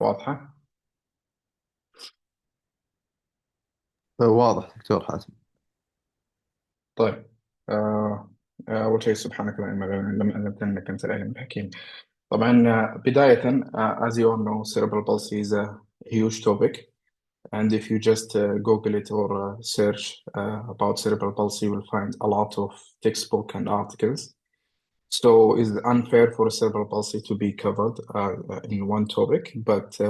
واضحة؟ واضح دكتور حاتم. طيب. أول شيء سبحانك لا علم لنا إلا ما علمتنا إنك أنت العليم الحكيم. طبعا بداية as you all know cerebral palsy is a huge topic, and if you just Google it or search about cerebral palsy you will find a lot of textbook and articles. So it's unfair for cerebral palsy to be covered in one topic, but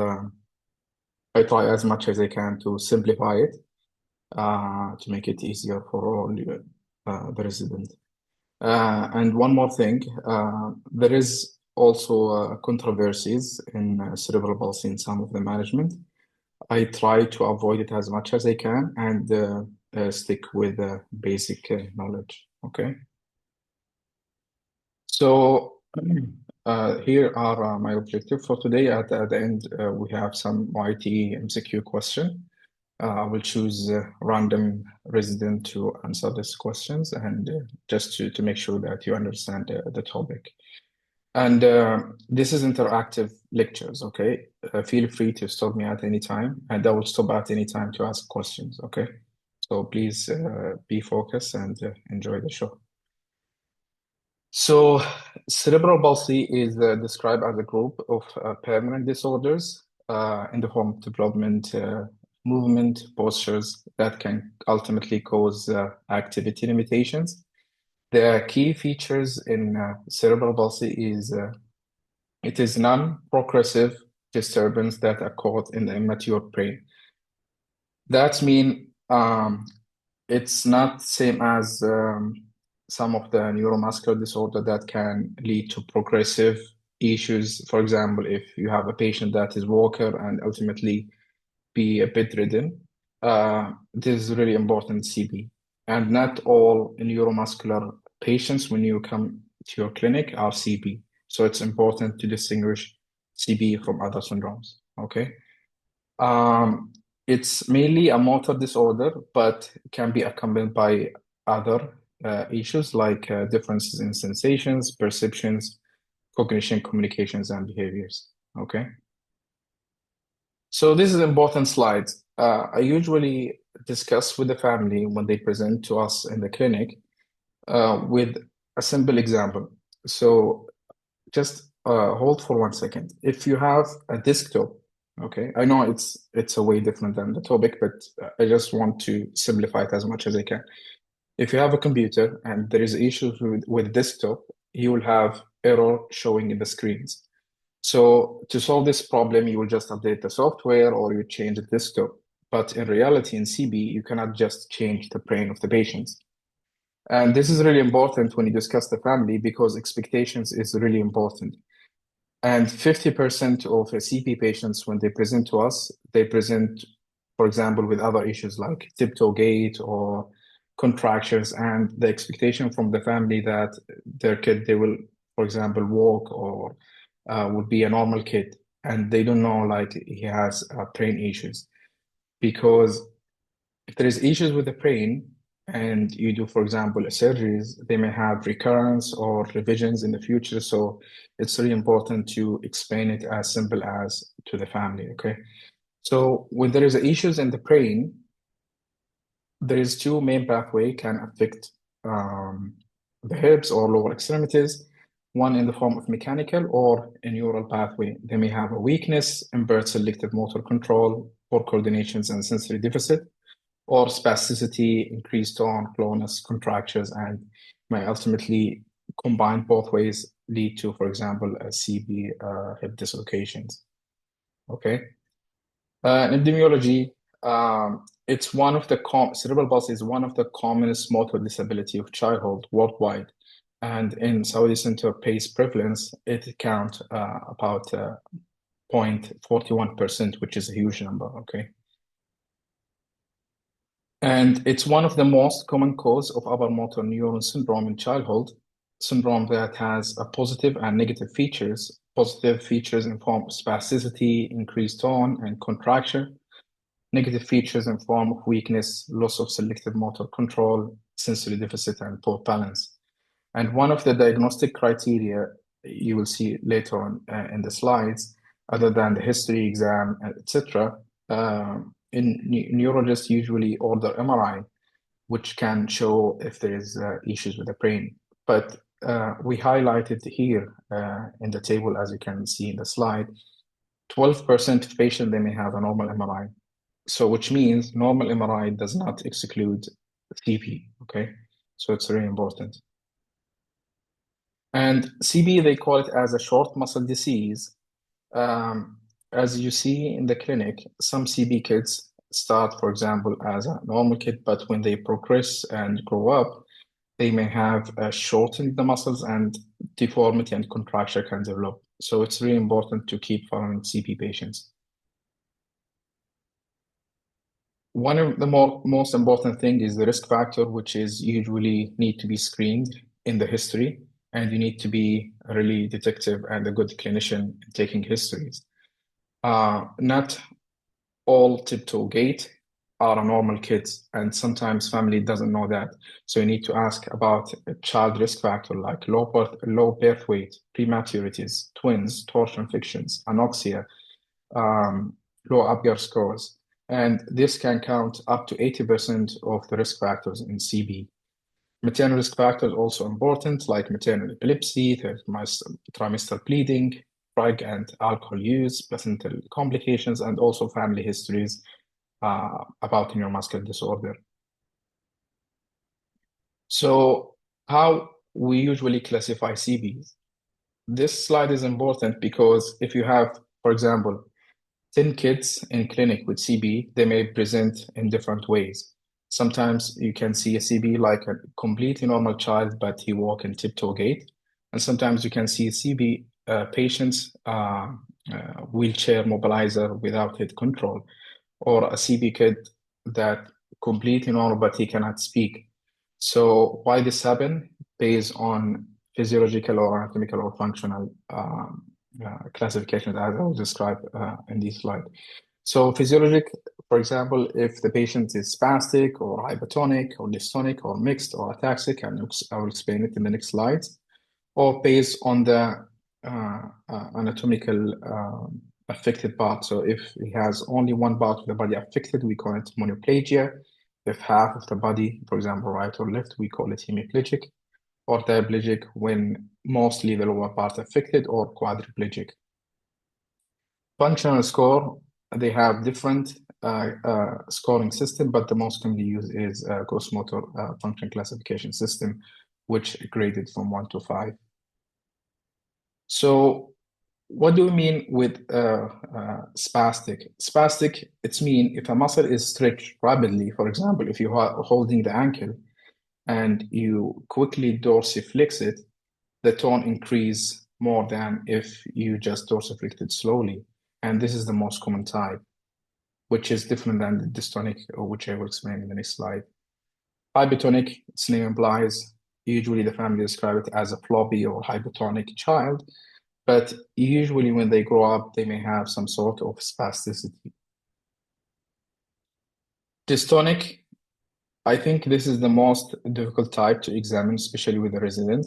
I try as much as I can to simplify it to make it easier for all the residents. And one more thing, there is also controversies in cerebral palsy in some of the management. I try to avoid it as much as I can and stick with basic knowledge. Okay. So here are my objectives for today. At the end, we have some YT MCQ question. I will choose a random resident to answer these questions and just to make sure that you understand the topic. And this is interactive lectures, okay? Feel free to stop me at any time, and I will stop at any time to ask questions, okay? So please be focused and enjoy the show. So, cerebral palsy is described as a group of permanent disorders in the form of development, movement, postures that can ultimately cause activity limitations. The key features in cerebral palsy is it is non-progressive disturbance that occur in the immature brain. That means it's not same as some of the neuromuscular disorder that can lead to progressive issues. For example, if you have a patient that is walker and ultimately be a bedridden, this is really important CB. And not all neuromuscular patients, when you come to your clinic, are CB. So it's important to distinguish CB from other syndromes. Okay. Um, it's mainly a motor disorder, but can be accompanied by other issues like differences in sensations, perceptions, cognition, communications, and behaviors. Okay. So this is important slide. I usually discuss with the family when they present to us in the clinic with a simple example. So just hold for 1 second. If you have a desktop, okay, I know it's a way different than the topic, but I just want to simplify it as much as I can. If you have a computer and there is issues with desktop, you will have error showing in the screens. So to solve this problem, you will just update the software or you change the desktop. But in reality, in CB, you cannot just change the brain of the patients. And this is really important when you discuss the family because expectations is really important. And 50% of CP patients, when they present to us, they present, for example, with other issues like tiptoe gait or contractions, and the expectation from the family that their kid, they will, for example, walk or would be a normal kid, and they don't know like he has brain issues. Because if there is issues with the brain and you do, for example, surgeries, they may have recurrence or revisions in the future. So it's really important to explain it as simple as to the family. Okay. So when there is issues in the brain, there is two main pathway can affect um, the hips or lower extremities. One in the form of mechanical or a neural pathway. They may have a weakness, impaired selective motor control, poor coordinations and sensory deficit, or spasticity, increased tone, clonus, contractures, and may ultimately combine both ways lead to, for example, a CB hip dislocations. Okay. In epidemiology, it's one of the cerebral palsy is one of the commonest motor disability of childhood worldwide. And in Saudi Center PACE prevalence, it count about 0.41%, which is a huge number. Okay. And it's one of the most common cause of upper motor neuron syndrome in childhood, syndrome that has a positive and negative features. Positive features in form of spasticity, increased tone and contraction. Negative features in form of weakness, loss of selective motor control, sensory deficit, and poor balance. And one of the diagnostic criteria you will see later on in the slides other than the history exam, etc. Neurologists usually order MRI, which can show if there is issues with the brain. But we highlighted here in the table, as you can see in the slide, 12% of patients, they may have a normal MRI. So which means normal MRI does not exclude CP, okay? So it's very important. And CB, they call it as a short muscle disease. Um, as you see in the clinic, some CB kids start, for example, as a normal kid, but when they progress and grow up, they may have shortened the muscles and deformity and contracture can develop. So it's really important to keep following CP patients. One of the most important thing is the risk factor, which is usually need to be screened in the history, and you need to be a really detective and a good clinician in taking histories. Not all tiptoe gait are normal kids, and sometimes family doesn't know that. So you need to ask about a child risk factor like low birth weight, prematurities, twins, torsion infections, anoxia, low Apgar scores. And this can count up to 80% of the risk factors in CB. Maternal risk factors also important, like maternal epilepsy, trimestral bleeding, drug and alcohol use, placental complications, and also family histories about neuromuscular disorder. So how we usually classify CBs? This slide is important because if you have, for example, 10 kids in clinic with CB, they may present in different ways. Sometimes you can see a CB like a completely normal child, but he walk in tiptoe gait. And sometimes you can see CB patients wheelchair mobilizer without head control, or a CB kid that completely normal, but he cannot speak. So why this happen? Based on physiological or anatomical or functional classification as I will describe in this slide. So physiologic, for example, if the patient is spastic or hypotonic or dystonic or mixed or ataxic, and I will explain it in the next slides, or based on the anatomical affected part. So if he has only one part of the body affected, we call it monoplegia. If half of the body, for example, right or left, we call it hemiplegic, or diplegic when mostly the lower part affected, or quadriplegic. Functional score, they have different scoring system, but the most commonly used is gross motor function classification system, which graded from 1 to 5. So what do we mean with spastic? Spastic, it's mean if a muscle is stretched rapidly, for example, if you are holding the ankle and you quickly dorsiflex it, the tone increase more than if you just dorsiflex it slowly. And this is the most common type, which is different than the dystonic, which I will explain in the next slide. Hypotonic, its name implies, usually the family describe it as a floppy or hypotonic child, but usually when they grow up, they may have some sort of spasticity. Dystonic, I think this is the most difficult type to examine, especially with the resident.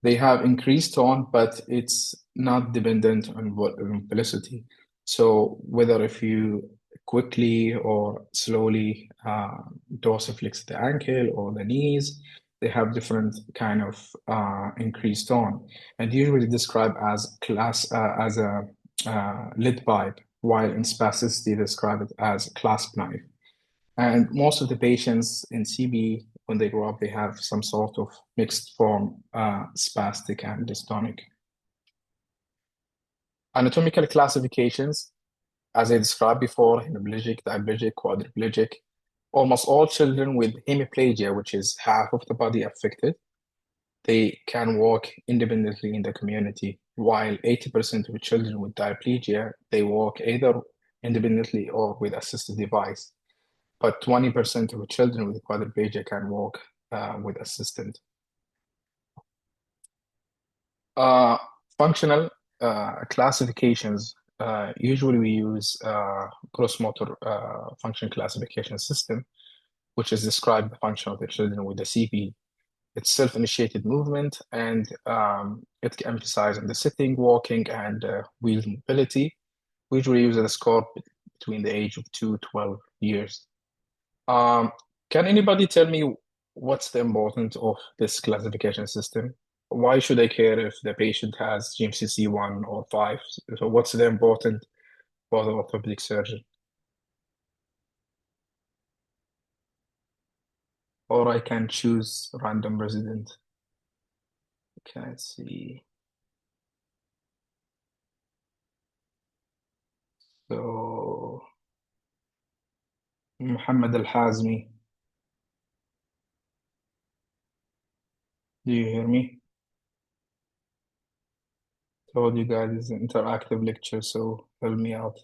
They have increased tone, but it's not dependent on velocity. So whether if you quickly or slowly dorsiflex the ankle or the knees, they have different kind of increased tone, and usually described as as a lead pipe, while in spasticity describe it as clasp knife. And most of the patients in CB, when they grow up, they have some sort of mixed form, spastic and dystonic. Anatomical classifications, as I described before, hemiplegic, diplegic, quadriplegic. Almost all children with hemiplegia, which is half of the body affected, they can walk independently in the community, while 80% of children with diplegia, they walk either independently or with assisted device. But 20% of children with quadriplegia can walk with assistant. Functional classifications, usually we use gross motor function classification system, which is describe the function of the children with the CP. It's self-initiated movement, and it can emphasize on the sitting, walking, and wheel mobility. We usually use a score between the age of 2 to 12 years. Um, can anybody tell me what's the importance of this classification system? Why should I care if the patient has GMCC 1 or 5? So what's the important for the orthopedic surgeon? Or I can choose random resident. Okay, let's see. So Muhammad Al-Hazmi, do you hear me? Told you guys it's an interactive lecture, so help me out.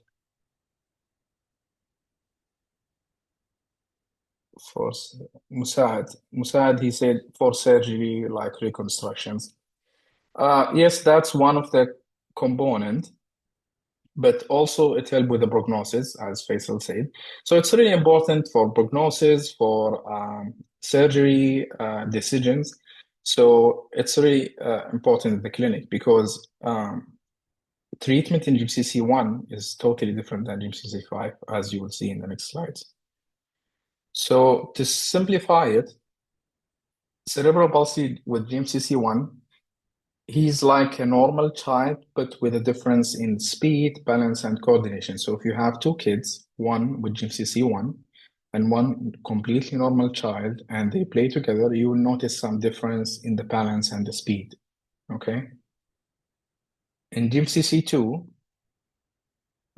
For Musa'ad, he said for surgery like reconstructions. Yes, that's one of the component, but also it helps with the prognosis, as Faisal said. So it's really important for prognosis, for surgery decisions. So it's really important in the clinic because treatment in GCC1 is totally different than GCC5, as you will see in the next slides. So to simplify it, cerebral palsy with GMCC1, he's like a normal child, but with a difference in speed, balance, and coordination. So if you have two kids, one with GMCC1 and one completely normal child, and they play together, you will notice some difference in the balance and the speed. Okay. In GMCC2,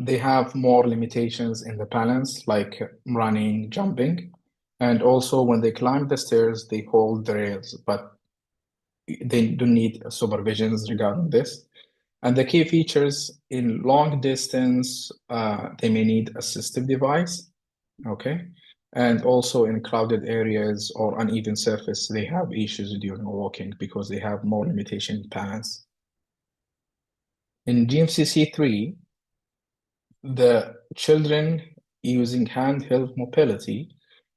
they have more limitations in the balance, like running, jumping. And also when they climb the stairs, they hold the rails, but they do need supervisions regarding this. And the key features in long distance, they may need assistive device, okay? And also in crowded areas or uneven surface, they have issues during walking because they have more limitation in balance. In GMCC3, the children using handheld mobility,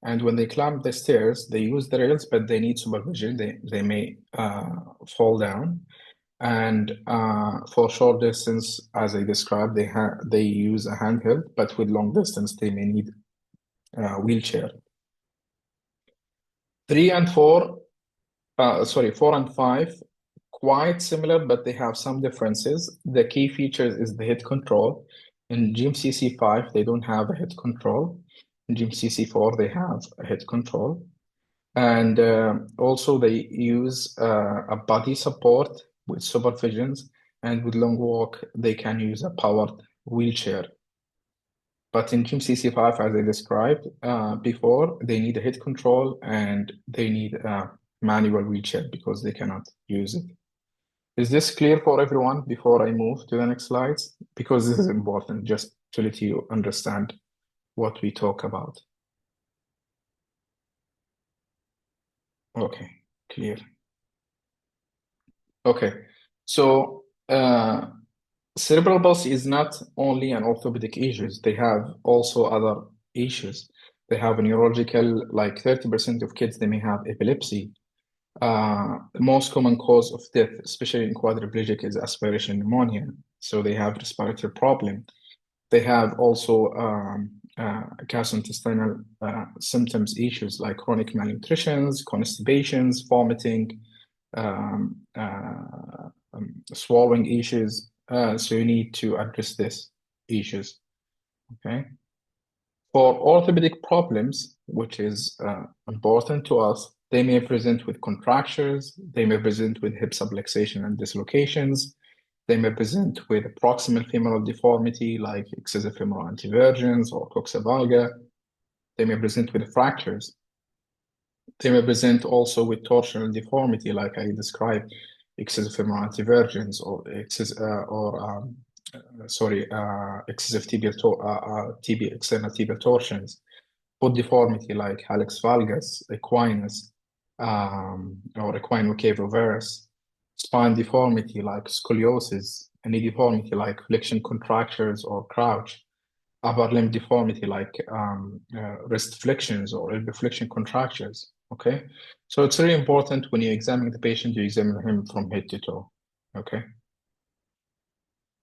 and when they climb the stairs, they use the rails, but they need supervision. They may fall down. And for short distance, as I described, they use a handheld, but with long distance, they may need a wheelchair. 4 and 5, quite similar, but they have some differences. The key features is the head control. In GMCC5, they don't have a head control. In GMCC4, they have a head control. And also they use a body support with supervisions, and with long walk, they can use a powered wheelchair. But in GMCC5, as I described before, they need a head control and they need a manual wheelchair because they cannot use it. Is this clear for everyone before I move to the next slides? Because this is important, just to let you understand what we talk about. Okay, clear. Okay, so cerebral palsy is not only an orthopedic issues, they have also other issues. They have neurological, like 30% of kids, they may have epilepsy. The most common cause of death, especially in quadriplegic, is aspiration pneumonia. So they have respiratory problem. They have also gastrointestinal symptoms issues like chronic malnutritions, constipations, vomiting, um, uh, swallowing issues. So you need to address these issues. Okay. For orthopedic problems, which is important to us, they may present with contractures, they may present with hip subluxation and dislocations, they may present with proximal femoral deformity like excessive femoral antevergence or coxa valga. They may present with fractures. They may present also with torsional deformity like I described, excessive femoral antevergence or excessive external tibial torsions, foot deformity like hallux valgus, equinus, or equinocavovarus, spine deformity like scoliosis, knee deformity like flexion contractures or crouch, upper limb deformity like wrist flexions or elbow flexion contractures. Okay, so it's really important when you examine the patient, you examine him from head to toe. Okay.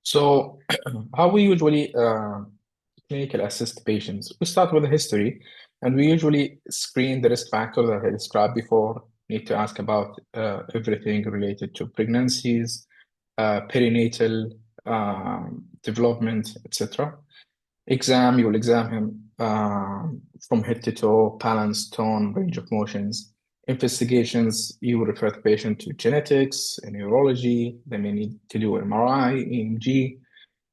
So, how we usually clinical assist patients? We start with the history, and we usually screen the risk factor that I described before. Need to ask about everything related to pregnancies, perinatal development, etc. You will examine him from head to toe, balance, tone, range of motions. Investigations, you will refer the patient to genetics and neurology. They may need to do MRI, EMG,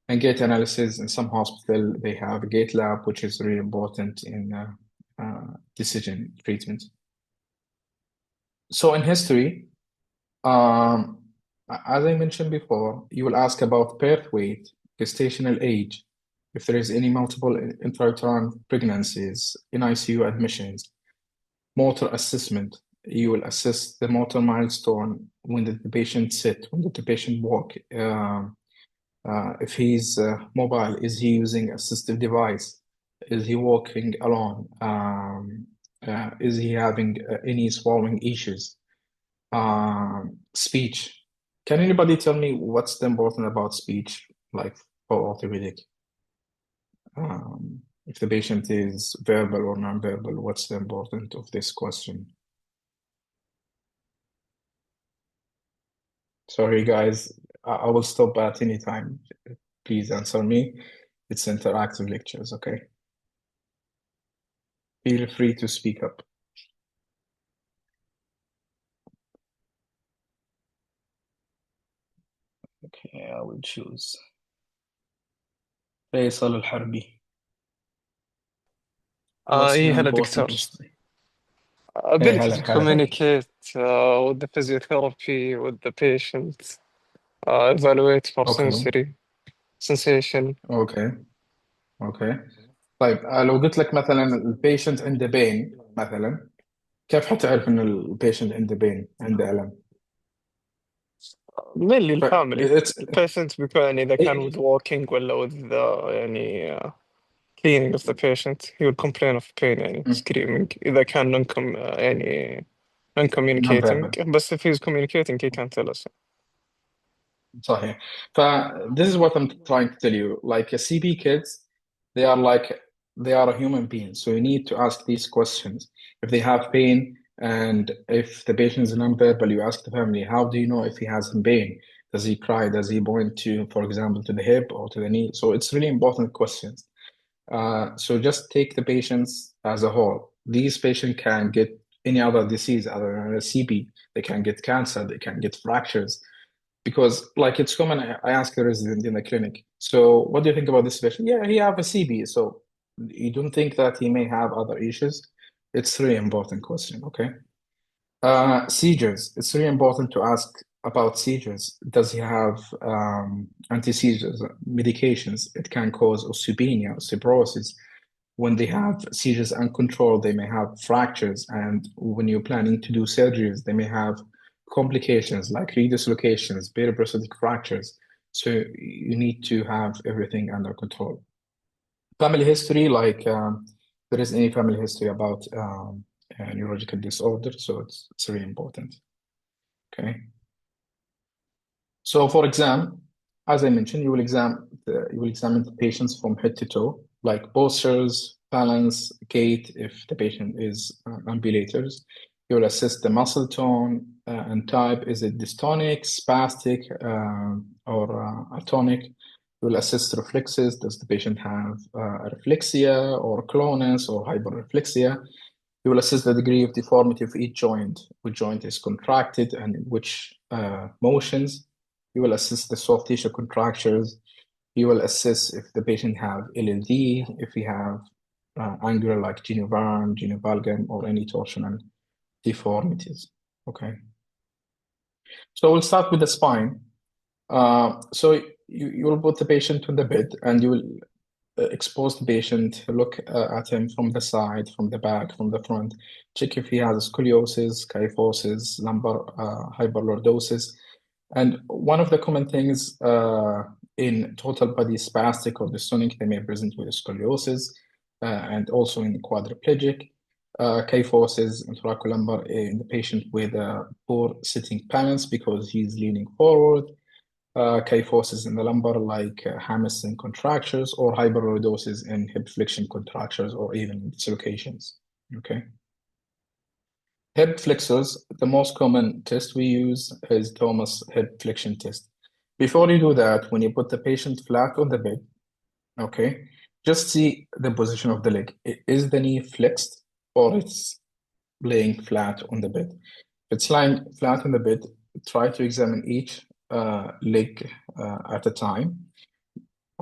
and gait analysis. In some hospital, they have a gait lab, which is really important in decision treatment. So in history, um, as I mentioned before, you will ask about birth weight, gestational age, if there is any multiple intrauterine pregnancies, in ICU admissions, motor assessment. You will assess the motor milestone. When did the patient sit? When did the patient walk? If he's mobile, is he using assistive device? Is he walking alone? Is he having any swallowing issues? Speech. Can anybody tell me what's the important about speech, like for orthopedic? If the patient is verbal or non-verbal, what's the importance of this question? Sorry, guys, I will stop at any time. Please answer me. It's interactive lectures, okay? Feel free to speak up. Okay, I will choose فيصل الحربي. What's the هلا دكتور. importance? Hey, ability هلا to هلا هلا. communicate with the physiotherapy with the patient, evaluate for اوكي sensory sensation. اوكي اوكي. طيب لو قلت لك مثلا البيشنت عنده بين مثلا، كيف حتعرف ان البيشنت عنده بين، عنده الم؟ mainly ف الفاميلي it's البيشنت بيكون إذا كان with walking ولا with يعني cleaning of the patient he will complain of pain يعني screaming إذا كان يعني non-verbal. non-communicating بس if he's communicating he can tell us. صحيح. ف this is what I'm trying to tell you. Like a CB kids, they are like they are a human being. So you need to ask these questions. If they have pain and if the patient is non-verbal, you ask the family, how do you know if he has pain? Does he cry? Does he point to, for example, to the hip or to the knee? So it's really important questions. So just take the patients as a whole. These patients can get any other disease other than a CB. They can get cancer. They can get fractures because like it's common. I ask a resident in the clinic, so what do you think about this patient? Yeah, he have a CB, so you don't think that he may have other issues? It's a really important question. Okay. Seizures. It's really important to ask about seizures. Does he have anti-seizures medications? It can cause osteopenia, osteoporosis. When they have seizures uncontrolled, they may have fractures. And when you're planning to do surgeries, they may have complications like redislocations, periprosthetic fractures. So you need to have everything under control. Family history, like there is any family history about neurological disorder, so it's really important. Okay. So for exam, as I mentioned, you will examine the patients from head to toe, like postures, balance, gait, if the patient is ambulators. You will assess the muscle tone and type. Is it dystonic, spastic, or atonic? You will assess reflexes. Does the patient have reflexia or clonus or hyperreflexia? You will assess the degree of deformity of each joint, which joint is contracted and in which motions. You will assess the soft tissue contractures. You will assess if the patient have LLD, if he have angular like genu-valgum, or any torsional deformities. Okay. So we'll start with the spine. So you will put the patient on the bed and you will expose the patient, look at him from the side, from the back, from the front, check if he has scoliosis, kyphosis, lumbar hyperlordosis. And one of the common things in total body spastic or dystonic, they may present with scoliosis and also in quadriplegic. Kyphosis and thoracolumbar in the patient with poor sitting balance because he's leaning forward. kyphosis in the lumbar, like hamstring contractures, or hyperlordosis in hip flexion contractures, or even dislocations. Okay. Hip flexors, the most common test we use is Thomas hip flexion test. Before you do that, when you put the patient flat on the bed, okay, just see the position of the leg. Is the knee flexed or it's laying flat on the bed? If it's lying flat on the bed, try to examine each leg at a time.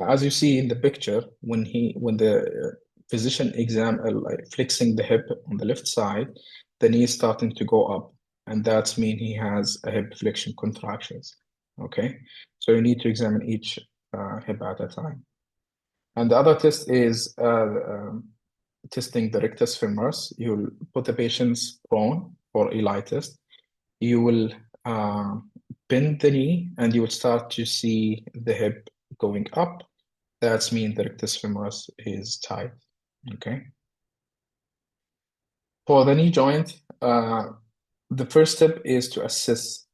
As you see in the picture, when the physician like flexing the hip on the left side, the knee is starting to go up, and that's mean he has a hip flexion contractions. Okay, so you need to examine each hip at a time. And the other test is testing the rectus femoris. You'll put the patient's prone for Eli test. You will bend the knee, and you will start to see the hip going up. That's mean the rectus femoris is tight. Okay. For the knee joint, the first step is to assess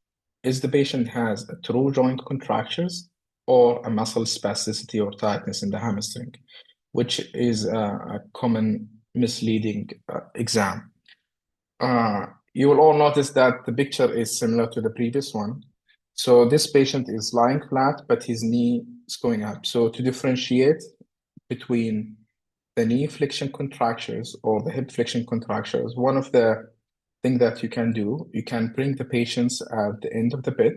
is the patient has a true joint contractures or a muscle spasticity or tightness in the hamstring, which is a common misleading exam. You will all notice that the picture is similar to the previous one. So this patient is lying flat, but his knee is going up. So to differentiate between the knee flexion contractures or the hip flexion contractures, one of the thing that you can do, you can bring the patients at the end of the bed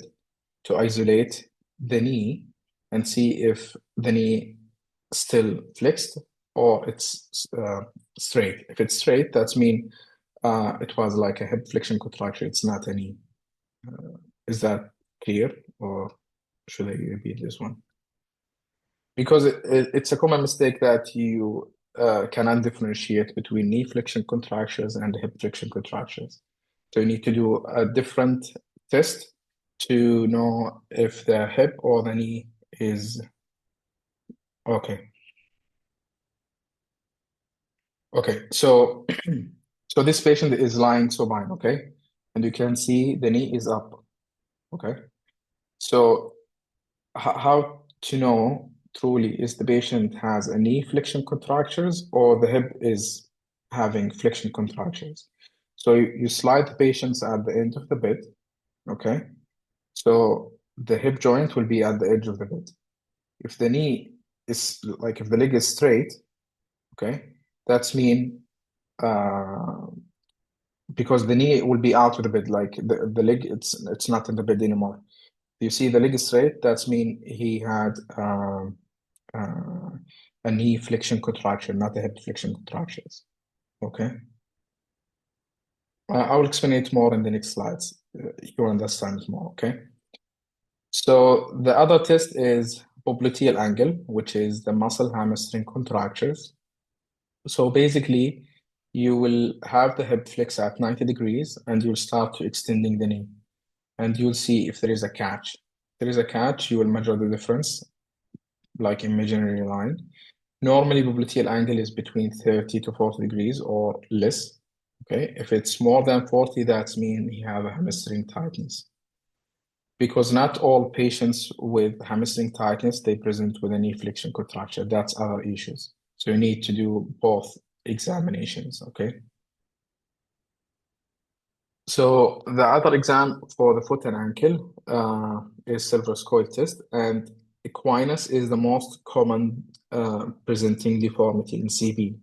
to isolate the knee and see if the knee still flexed or it's straight. If it's straight, that's mean it was like a hip flexion contraction. It's not a knee. Is that clear, or should I repeat this one? Because it's a common mistake that you cannot differentiate between knee flexion contractions and hip flexion contractions. So you need to do a different test to know if the hip or the knee is okay. Okay, so so this patient is lying supine, okay? And you can see the knee is up, okay? So how to know truly is the patient has a knee flexion contractures or the hip is having flexion contractions. So you slide the patients at the end of the bed, okay? So the hip joint will be at the edge of the bed. If the knee is like if the leg is straight, okay, that's mean because the knee will be out of the bed, like the leg it's not in the bed anymore. You see the leg is straight, that's mean he had uh, a knee flexion contraction, not a hip flexion contractions. Okay. I will explain it more in the next slides. You understand more, okay? So the other test is popliteal angle, which is the muscle hamstring contractures. So basically, you will have the hip flex at 90 degrees and you'll start to extending the knee. And you'll see if there is a catch. If there is a catch, you will measure the difference, like imaginary line. Normally, popliteal angle is between 30 to 40 degrees or less. Okay, if it's more than 40, that means you have a hamstring tightness. Because not all patients with hamstring tightness, they present with a knee flexion contracture. That's other issues. So you need to do both examinations, okay? So the other exam for the foot and ankle is cervical test, and equinus is the most common presenting deformity in CB.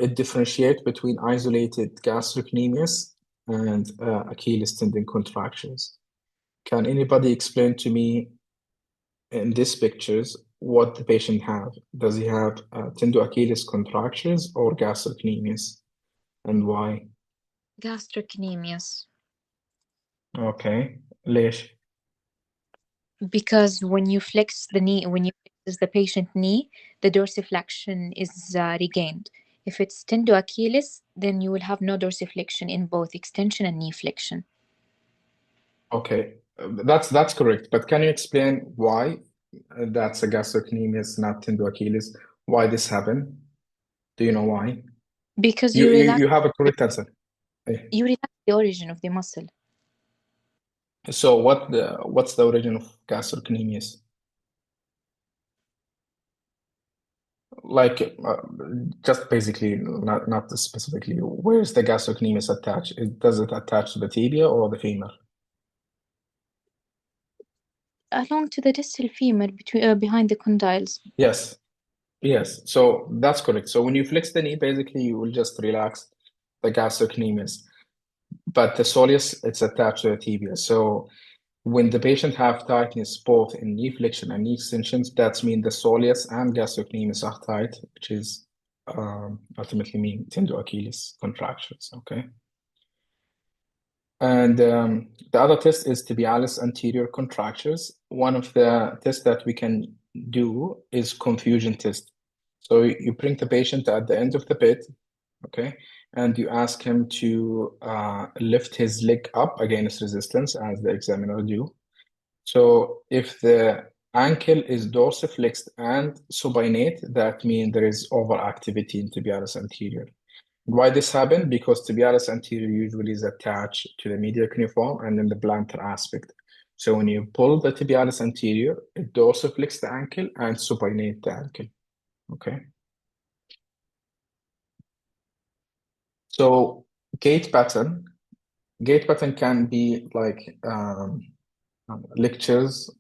It differentiates between isolated gastrocnemius and Achilles tendon contractions. Can anybody explain to me in these pictures what the patient have? Does he have tendo Achilles contractures or gastrocnemius, and why? gastrocnemius. Okay, ليش? Because when you flex the knee, when you flex the patient knee, the dorsiflexion is regained. If it's tendo Achilles, then you will have no dorsiflexion in both extension and knee flexion. Okay, that's correct. But can you explain why that's a gastrocnemius, not tendo Achilles? Why this happened? Do you know why? Because You have a correct answer. Eh, you relax the origin of the muscle. So what's the origin of gastrocnemius? Like just basically, not specifically, where's the gastrocnemius attached? Does it attach to the tibia or the femur? Along to the distal femur behind the condyles. Yes, yes. So that's correct. So when you flex the knee, basically you will just relax the gastrocnemius, but the soleus it's attached to the tibia. So when the patient have tightness both in knee flexion and knee extensions, that means the soleus and gastrocnemius are tight, which is ultimately mean tendo Achilles contractions. Okay. And the other test is tibialis anterior contractures. One of the tests that we can do is confusion test. So you bring the patient at the end of the bed, okay, and you ask him to lift his leg up against resistance, as the examiner do. So if the ankle is dorsiflexed and supinate, that means there is overactivity in tibialis anterior. Why this happened? Because tibialis anterior usually is attached to the medial cuneiform and then the plantar aspect. So when you pull the tibialis anterior, it dorsiflex the ankle and supinate the ankle. Okay. So gait pattern can be like lectures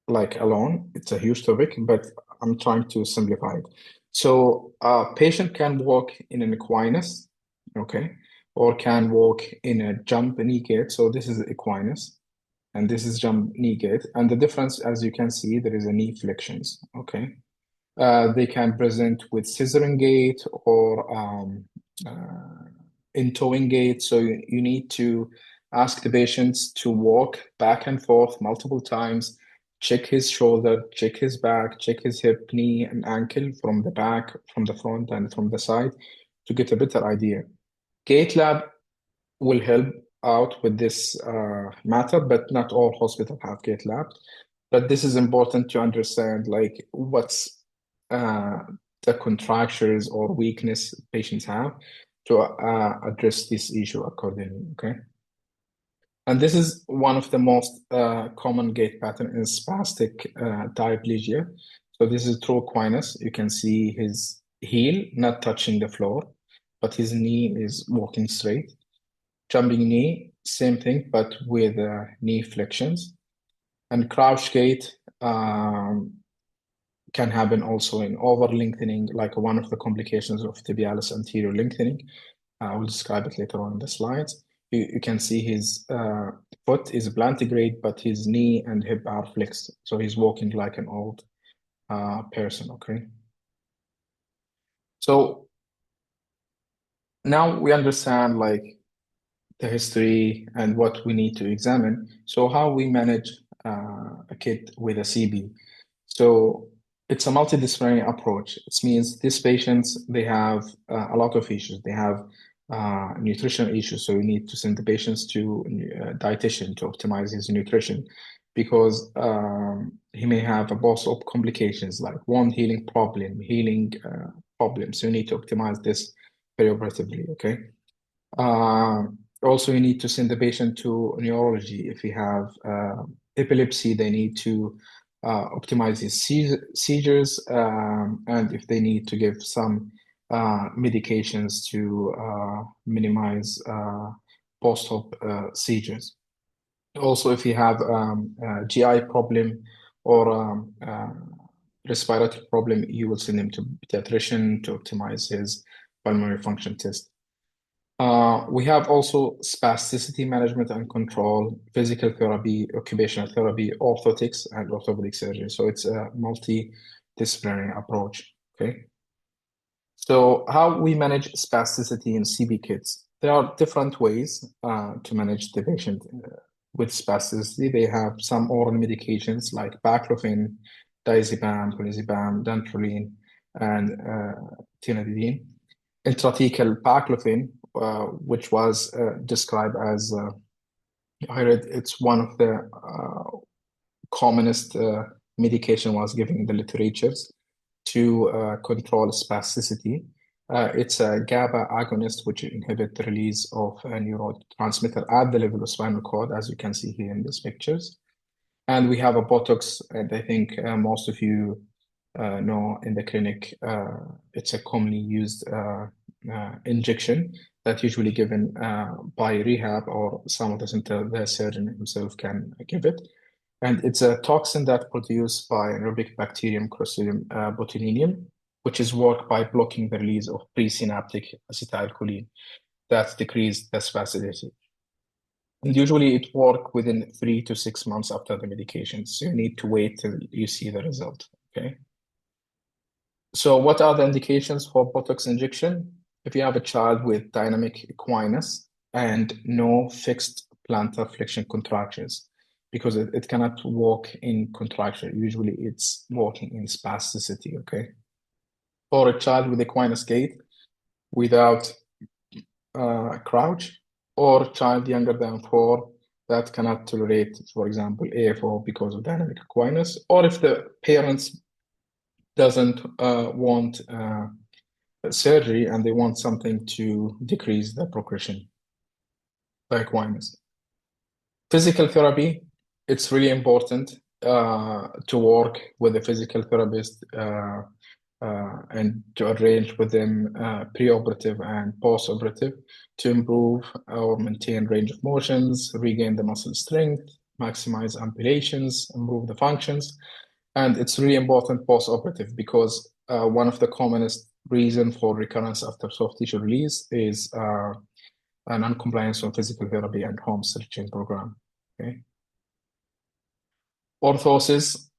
like alone. It's a huge topic, but I'm trying to simplify it. So a patient can walk in an equinus, okay, or can walk in a jump knee gait. So this is equinus, and this is jump knee gait. And the difference, as you can see, there is a knee flexions, okay. They can present with scissoring gait or in towing gait. So you need to ask the patients to walk back and forth multiple times, check his shoulder, check his back, check his hip, knee, and ankle from the back, from the front, and from the side to get a better idea. Gait lab will help out with this matter, but not all hospitals have gait labs. But this is important to understand, like what's the contractures or weakness patients have to address this issue accordingly. Okay. And this is one of the most common gait pattern is spastic diplegia. So this is true equinus. You can see his heel not touching the floor, but his knee is walking straight. Jumping knee, same thing, but with knee flexions. And crouch gait can happen also in over lengthening, like one of the complications of tibialis anterior lengthening. I will describe it later on in the slides. You can see his foot is plantigrade, but his knee and hip are flexed. So he's walking like an old person, okay? So now we understand like the history and what we need to examine. So how we manage a kid with a CB. So it's a multidisciplinary approach. It means these patients, they have a lot of issues. They have nutritional issues. So we need to send the patients to a dietitian to optimize his nutrition because he may have a post-op complications like wound healing problems. So you need to optimize this perioperatively, okay? Also, you need to send the patient to neurology. If you have epilepsy, they need to optimize his seizures, and if they need to give some medications to minimize post-op seizures. Also, if you have a GI problem or respiratory problem, you will send him to pediatrician to optimize his pulmonary function test. We have also spasticity management and control, physical therapy, occupational therapy, orthotics, and orthopedic surgery. So it's a multidisciplinary approach. Okay. So how we manage spasticity in CB kids? There are different ways to manage the patient with spasticity. They have some oral medications like baclofen, diazepam, clozapam, dantrolene, and tinidine. Intrathecal baclofen, which was described as, I read it's one of the commonest medication was given in the literatures to control spasticity. It's a GABA agonist, which inhibits the release of a neurotransmitter at the level of spinal cord, as you can see here in these pictures. And we have a Botox, and I think most of you know in the clinic, it's a commonly used injection that usually given by rehab or some of the center, the surgeon himself can give it. And it's a toxin that produced by anaerobic bacterium Clostridium botulinum, which is worked by blocking the release of presynaptic acetylcholine that decrease the spasticity. And usually it works within 3 to 6 months after the medication. So you need to wait till you see the result, okay? So what are the indications for Botox injection? If you have a child with dynamic equinus and no fixed plantar flexion contractions, because it cannot walk in contraction. Usually it's walking in spasticity, okay? Or a child with equinus gait without crouch, or a child younger than 4 that cannot tolerate, for example, AFO because of dynamic equinus, or if the parents doesn't want surgery and they want something to decrease the progression by equinus. Physical therapy, it's really important to work with a physical therapist and to arrange with them pre-operative and post-operative to improve or maintain range of motions, regain the muscle strength, maximize ambulations, improve the functions. And it's really important post-operative because one of the commonest reasons for recurrence after soft tissue release is an non-compliance on physical therapy and home stretching program. Okay. Orthosis,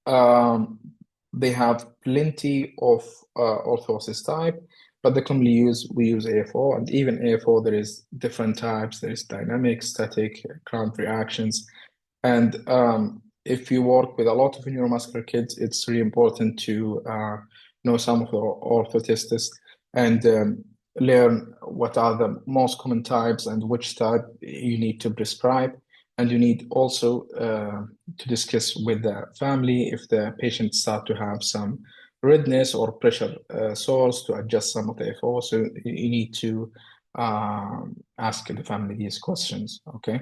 they have plenty of orthosis type, but they commonly we use AFO, and even AFO, there is different types. There is dynamic, static, cramp reactions. And if you work with a lot of neuromuscular kids, it's really important to know some of the orthotists and learn what are the most common types and which type you need to prescribe. And you need also to discuss with the family if the patient start to have some redness or pressure sores to adjust some of the FO. So you need to ask the family these questions, okay?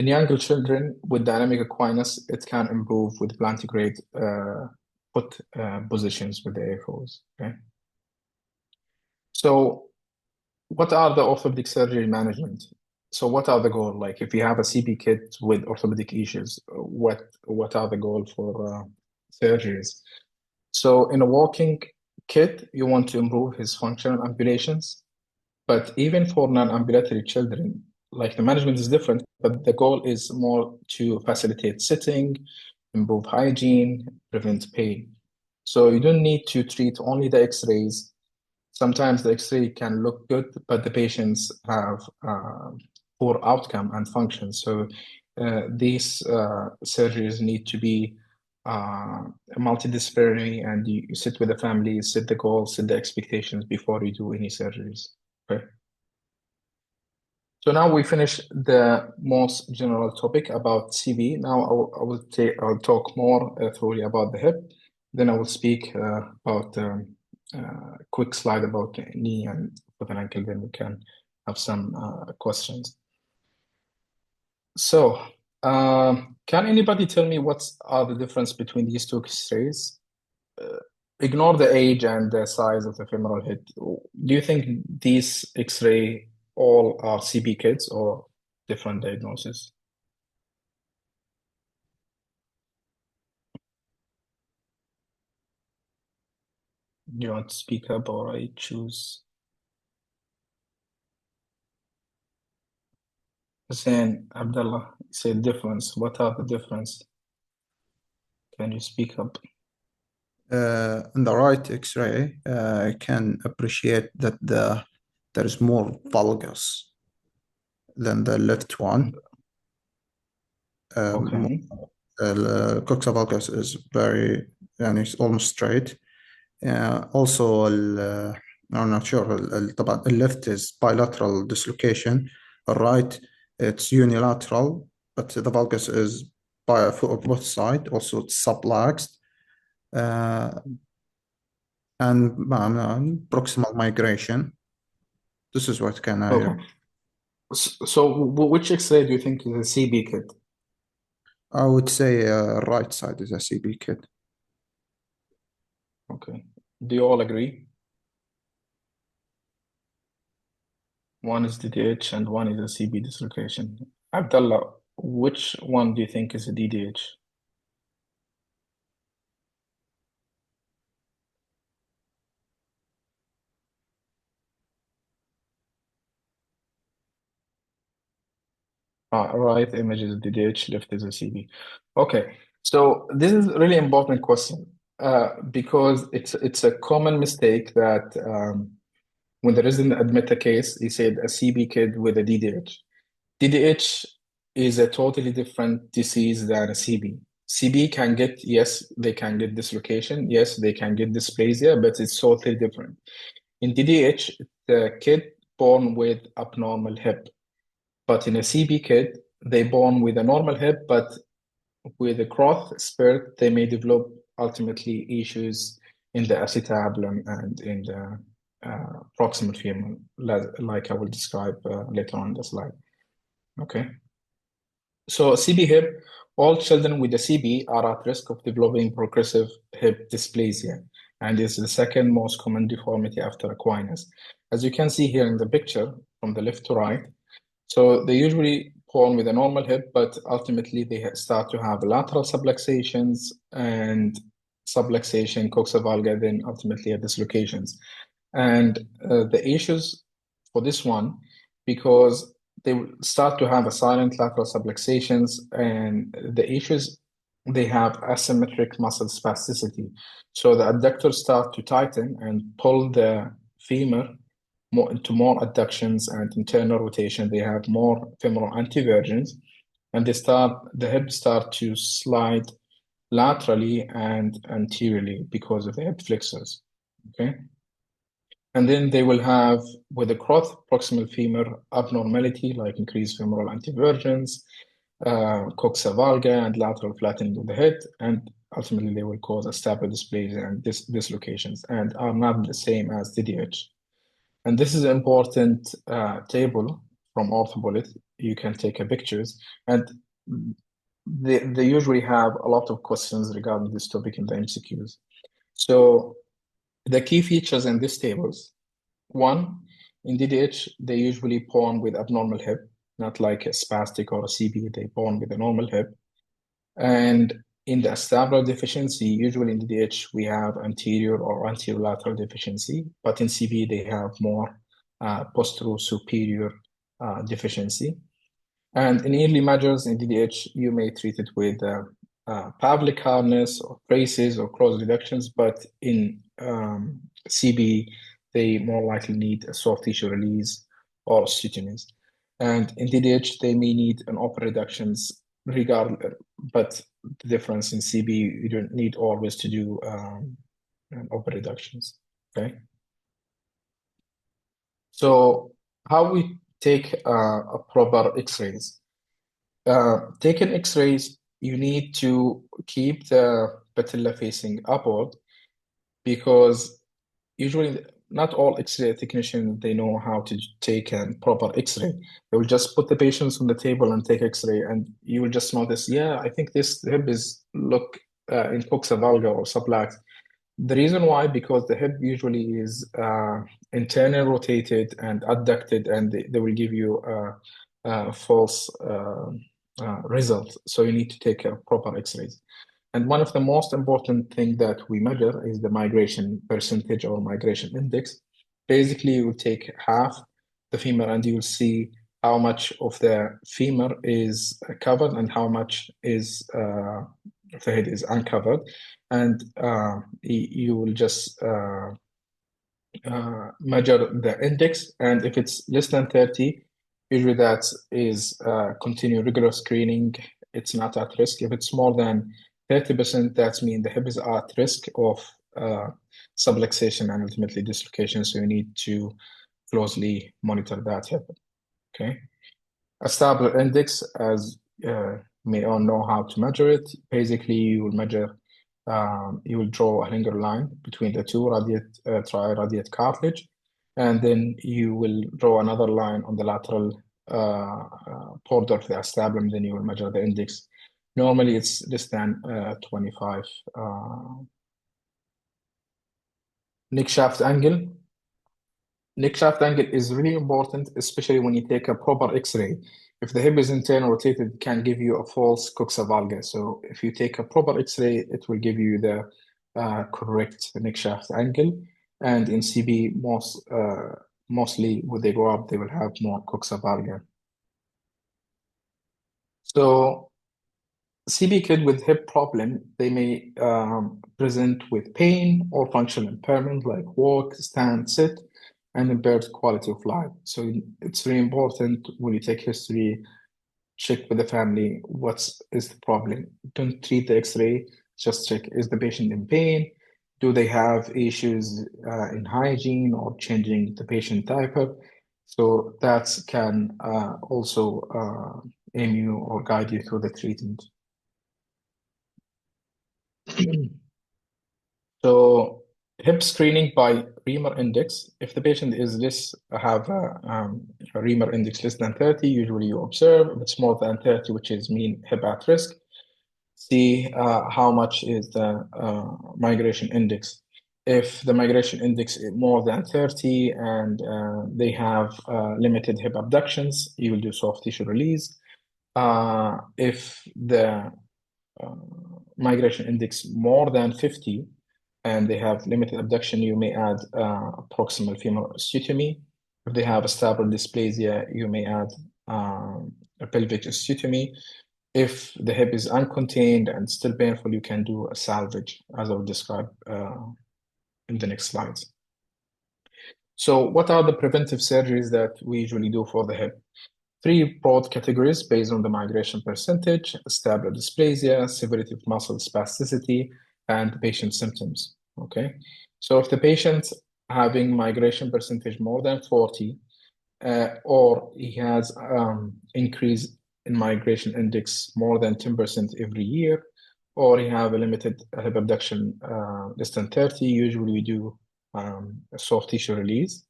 In younger children with dynamic equinus, it can improve with plantigrade foot positions with the AFOs, okay? So what are the orthopedic surgery management? So what are the goals? Like if you have a CP kid with orthopedic issues, what are the goals for surgeries? So in a walking kid, you want to improve his functional ambulations, but even for non-ambulatory children, like the management is different, but the goal is more to facilitate sitting, improve hygiene, prevent pain. So you don't need to treat only the X-rays. Sometimes the X-ray can look good, but the patients have poor outcome and function. So these surgeries need to be multidisciplinary, and you sit with the family, set the goals, set the expectations before you do any surgeries. Okay. So now we finish the most general topic about CV. Now I'll talk more thoroughly about the hip. Then I will speak about quick slide about knee and foot and ankle. Then we can have some questions. So can anybody tell me what are the difference between these two X-rays? Ignore the age and the size of the femoral head. Do you think these X-ray all are CP kids or different diagnosis? You want to speak up or I choose? Hussein Abdullah said difference. What are the difference? Can you speak up? In the right X-ray, I can appreciate that there is more valgus than the left one. Okay. Coxa valgus is very, and it's almost straight. Also, I'm not sure. طبعا the left is bilateral dislocation. The right, it's unilateral, but the valgus is for both sides. Also, it's subluxed. and proximal migration. This is what can I Okay. So which X-ray do you think is a CB kid? I would say right side is a CB kid. Okay. Do you all agree? One is DDH and one is a CB dislocation. Abdullah, which one do you think is a DDH? Right image is a DDH, left is a CB. Okay, so this is a really important question because it's a common mistake that when the resident admit a case, he said a CB kid with a DDH. DDH is a totally different disease than a CB. CB can get, yes, they can get dislocation, yes, they can get dysplasia, but it's totally different. In DDH, the kid born with abnormal hip, but in a CB kid, they born with a normal hip, but with a growth spurt, they may develop ultimately issues in the acetabulum and in the proximal femur, like I will describe later on in the slide. Okay. So CB hip, all children with a CB are at risk of developing progressive hip dysplasia, and is the second most common deformity after Aquinas. As you can see here in the picture from the left to right, so they usually born with a normal hip, but ultimately they start to have lateral subluxations and subluxation, coxa valga, then ultimately dislocations. And the issues for this one, because they will start to have a silent lateral subluxations, and the issues, they have asymmetric muscle spasticity. So the adductors start to tighten and pull the femur into more adductions and internal rotation. They have more femoral antivergence, and the hips start to slide laterally and anteriorly because of the hip flexors. Okay. And then they will have, with the growth, proximal femur abnormality like increased femoral antivergence, coxa valga, and lateral flattening of the head. And ultimately, they will cause acetabular dysplasia and dislocations and are not the same as DDH. And this is an important table from OrthoBullet. You can take a pictures. And they usually have a lot of questions regarding this topic in the MCQs. So the key features in these tables, one, in DDH, they usually born with abnormal hip, not like a spastic or a CB, they born with a normal hip. And in the acetabular deficiency, usually in DDH, we have anterior or anterolateral deficiency, but in CB, they have more posterior-superior deficiency. And in early measures in DDH, you may treat it with Pavlik hardness or braces or cross reductions, but in CB, they more likely need a soft tissue release or osteotomies. And in DDH, they may need an open reductions regardless, but the difference in CB, you don't need always to do open reductions, okay? So how we take a proper X-rays? Taking X-rays, you need to keep the patella facing upward because usually not all X-ray technicians, they know how to take a proper X-ray. They will just put the patients on the table and take X-ray, and you will just notice, yeah, I think this hip is look in coxa valga or sublux. The reason why, because the hip usually is internally rotated and adducted, and they will give you a false result. So you need to take a proper X-rays. And one of the most important thing that we measure is the migration percentage or migration index. Basically, you will take half the femur and you will see how much of the femur is covered and how much is the head is uncovered. And you will just measure the index. And if it's less than 30, usually that is continue regular screening. It's not at risk. If it's more than 30%, that means the hip is at risk of subluxation and ultimately dislocation. So you need to closely monitor that hip. Okay. Acetabular index, as may all know how to measure it. Basically, you will measure you will draw a linear line between the two tri-radiate cartilage, and then you will draw another line on the lateral border of the acetabulum, then you will measure the index. Normally, it's less than 25. Neck shaft angle. Neck shaft angle is really important, especially when you take a proper X-ray. If the hip is internal rotated, it can give you a false coxa valga. So if you take a proper X-ray, it will give you the correct neck shaft angle. And in CB, mostly when they go up, they will have more coxa valga. So CB kid with hip problem, they may present with pain or functional impairment like walk, stand, sit, and impaired quality of life. So it's very important when you take history, check with the family what is the problem. Don't treat the X-ray, just check, is the patient in pain? Do they have issues in hygiene or changing the patient diaper? So that can also aim you or guide you through the treatment. So hip screening by Reamer index. If the patient is have a Reamer index less than 30, usually you observe. If it's more than 30, which is mean hip at risk, see how much is the migration index. If the migration index is more than 30 and they have limited hip abductions, you will do soft tissue release. If the migration index more than 50 and they have limited abduction, you may add proximal femoral osteotomy. If they have a stable dysplasia, you may add a pelvic osteotomy. If the hip is uncontained and still painful, you can do a salvage, as I will describe in the next slides. So what are the preventive surgeries that we usually do for the hip? 3 broad categories based on the migration percentage: stable dysplasia, severity of muscle spasticity, and patient symptoms. Okay, so if the patient having migration percentage more than 40, or he has increase in migration index more than 10% every year, or he have a limited hip abduction less than 30, usually we do a soft tissue release,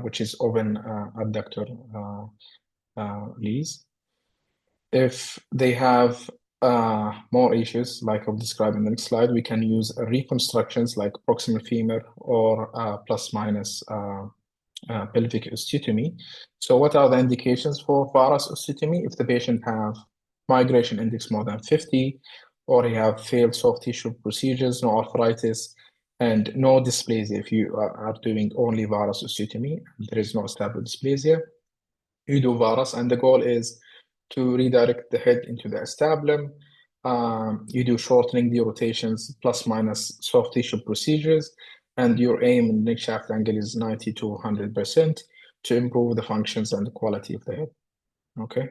which is open abductor release. If they have more issues, like I'll describe in the next slide, we can use reconstructions like proximal femur or plus minus pelvic osteotomy. So what are the indications for varus osteotomy? If the patient have migration index more than 50, or he have failed soft tissue procedures, no arthritis, and no dysplasia. If you are doing only varus osteotomy, there is no stable dysplasia, you do varus, and the goal is to redirect the head into the acetabulum. You do shortening the rotations plus minus soft tissue procedures, and your aim in neck shaft angle is 90 to 100% to improve the functions and the quality of the head. Okay.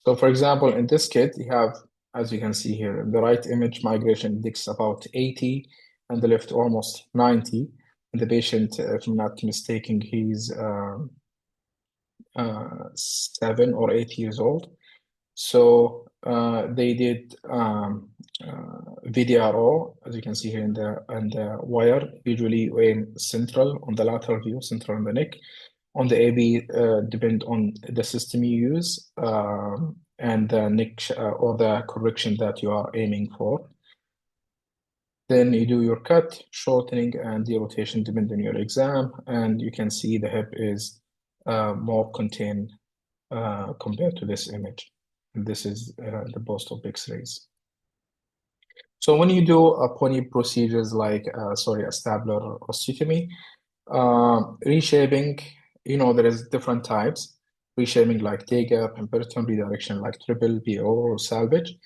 So for example, in this kit, you have, as you can see here, in the right image, migration index about 80, and the left almost 90. And the patient, if I'm not mistaken, he's 7 or 8 years old. So they did VDRO, as you can see here in the wire, usually aim central on the lateral view, central on the neck. On the AB, depend on the system you use and the neck or the correction that you are aiming for. Then you do your cut, shortening, and the rotation depend on your exam, and you can see the hip is more contained compared to this image. And this is the post-op X-rays. So when you do a pony procedures like, a stapler osteotomy, reshaping, there is different types. Reshaping like take-up, Pemberton, redirection like triple, PO, or salvage.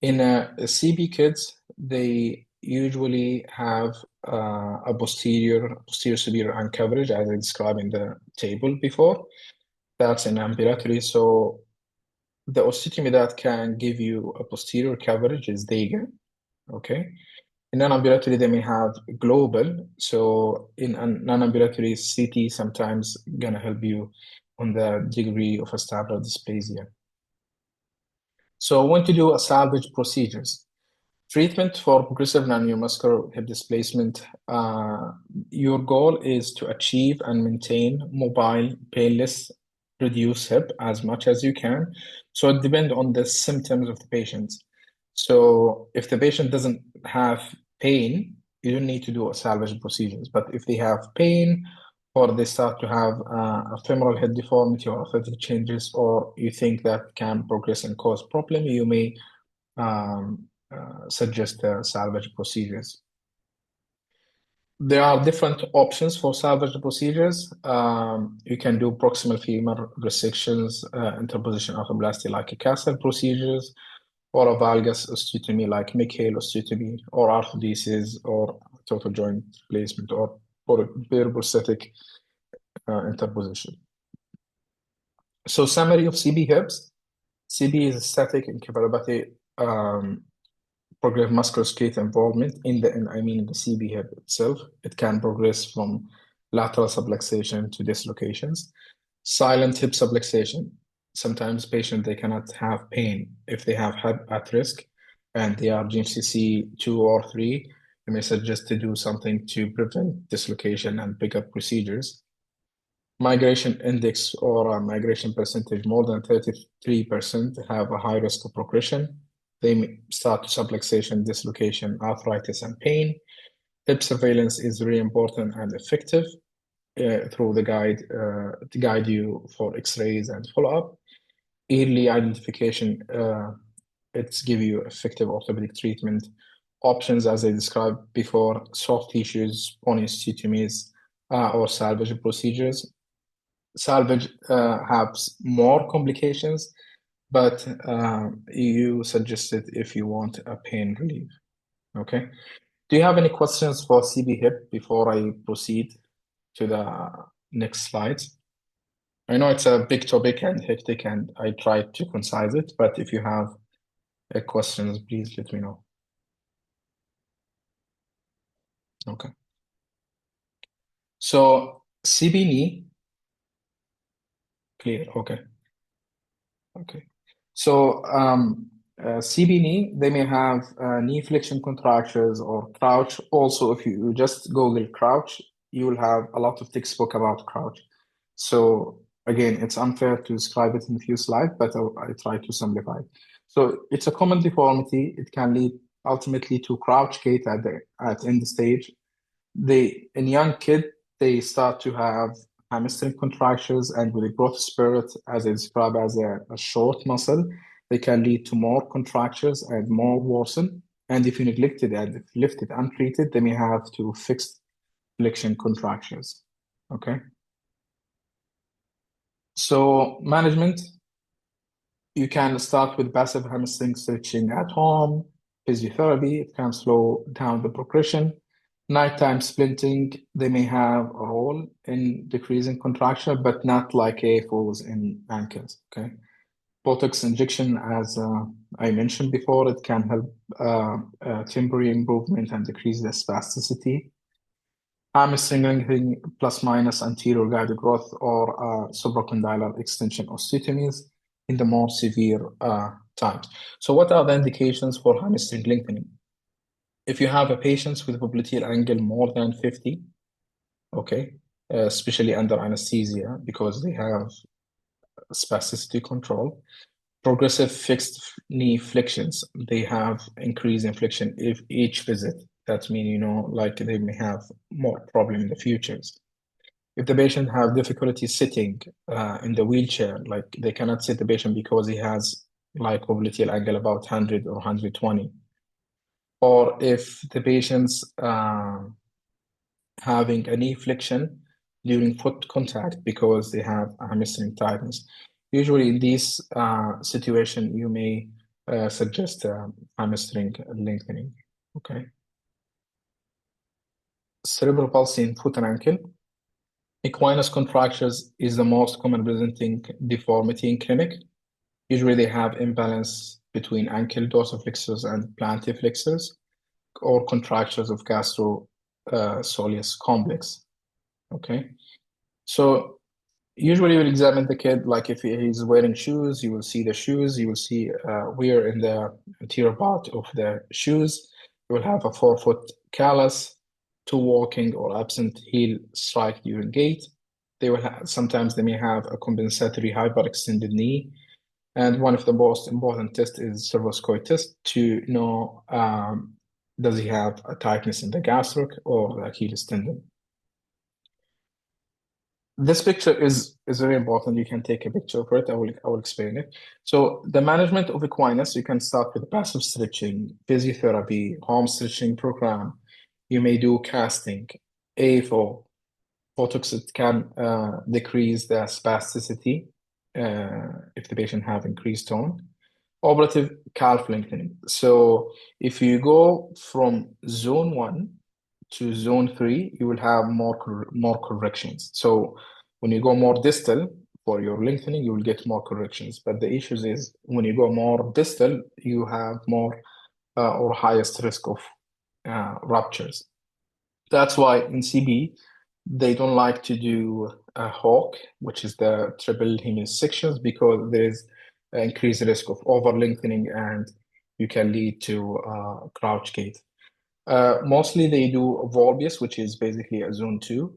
In CB kids, they usually have a posterior superior uncoverage, as I described in the table before. That's an ambulatory. So the osteotomy that can give you a posterior coverage is Dega. Okay. In non-ambulatory, they may have global. So in a non-ambulatory, CT sometimes gonna help you on the degree of acetabular dysplasia. So when to do a salvage procedures. Treatment for progressive non-neuromuscular hip displacement, your goal is to achieve and maintain mobile, painless, reduced hip as much as you can. So it depends on the symptoms of the patient. So if the patient doesn't have pain, you don't need to do a salvage procedures. But if they have pain, or they start to have a femoral head deformity or aesthetic changes, or you think that can progress and cause problem, you may suggest salvage procedures. There are different options for salvage procedures. You can do proximal femur resections, interposition arthroplasty like a castle procedures, or a valgus osteotomy like Mikhail osteotomy, or arthrodesis, or total joint replacement, or prosthetic interposition. So summary of CB hips. CB is static encephalopathy, progressive musculoskeletal involvement in the CB hip itself. It can progress from lateral subluxation to dislocations. Silent hip subluxation. Sometimes patients, they cannot have pain. If they have hip at risk and they are GMCC 2 or 3, you may suggest to do something to prevent dislocation and pick up procedures. Migration index or a migration percentage more than 33% have a high risk of progression. They may start subluxation, dislocation, arthritis, and pain. Hip surveillance is very important and effective through the guide to guide you for X-rays and follow-up. Early identification, it's give you effective orthopedic treatment options as I described before: soft tissues, bony osteotomies, or salvage procedures. Salvage has more complications, but you suggested if you want a pain relief. Okay. Do you have any questions for CB hip before I proceed to the next slide? I know it's a big topic and hectic, and I tried to concise it, but if you have questions, please let me know. Okay. So CB knee, clear. Okay. Okay. So CB knee, they may have knee flexion contractures or crouch. Also, if you just Google crouch, you will have a lot of textbook about crouch. So again, it's unfair to describe it in a few slides, but I try to simplify. So it's a common deformity. It can lead ultimately to crouch gait at end stage. In young kid, they start to have hamstring contractures, and with a growth spurt, as I describe as a short muscle, they can lead to more contractures and more worsen. And if you neglected and if lifted untreated, they may have to fixed flexion contractures. Okay. So management, you can start with passive hamstring stretching at home, physiotherapy. It can slow down the progression. Nighttime splinting, they may have a role in decreasing contraction, but not like a falls in ankles. Okay. Botox injection, as I mentioned before, it can help temporary improvement and decrease the spasticity. Hamstring lengthening plus minus anterior guided growth or supracondylar extension osteotomies in the more severe times. So what are the indications for hamstring lengthening? If you have a patient with popliteal angle more than 50, okay, especially under anesthesia because they have spasticity control, progressive fixed knee flexions, they have increase in flexion if each visit. That means, like they may have more problem in the futures. If the patient have difficulty sitting in the wheelchair, like they cannot sit the patient because he has like popliteal angle about 100 or 120. Or if the patient's having a knee flexion during foot contact because they have a hamstring tightness. Usually in this situation, you may suggest hamstring lengthening. Okay. Cerebral palsy in foot and ankle. Equinus contractures is the most common presenting deformity in clinic. Usually they have imbalance between ankle dorsiflexors and plantarflexors, or contractures of gastrosoleus complex. Okay, so Usually we'll examine the kid, like if he's wearing shoes, you will see the shoes, you will see wear in the anterior part of the shoes. You will have a 4-foot callus, two walking or absent heel strike during gait. They will sometimes they may have a compensatory hyperextended knee. And one of the most important tests is cervoscoid test to know does he have a tightness in the gastric or the Achilles tendon. This picture is very important. You can take a picture of it. I will explain it. So the management of equinus, you can start with passive stretching, physiotherapy, home stretching program. You may do casting, AFO, Botox. It can decrease the spasticity if the patient have increased tone. Operative calf lengthening. So if you go from zone 1 to zone 3, you will have more corrections. So when you go more distal for your lengthening, you will get more corrections. But the issue is when you go more distal, you have more or highest risk of ruptures. That's why in CB, they don't like to do a hawk, which is the triple humerus sections, because there is increased risk of over lengthening and you can lead to crouch gait. Mostly they do Volbius, which is basically a zone 2,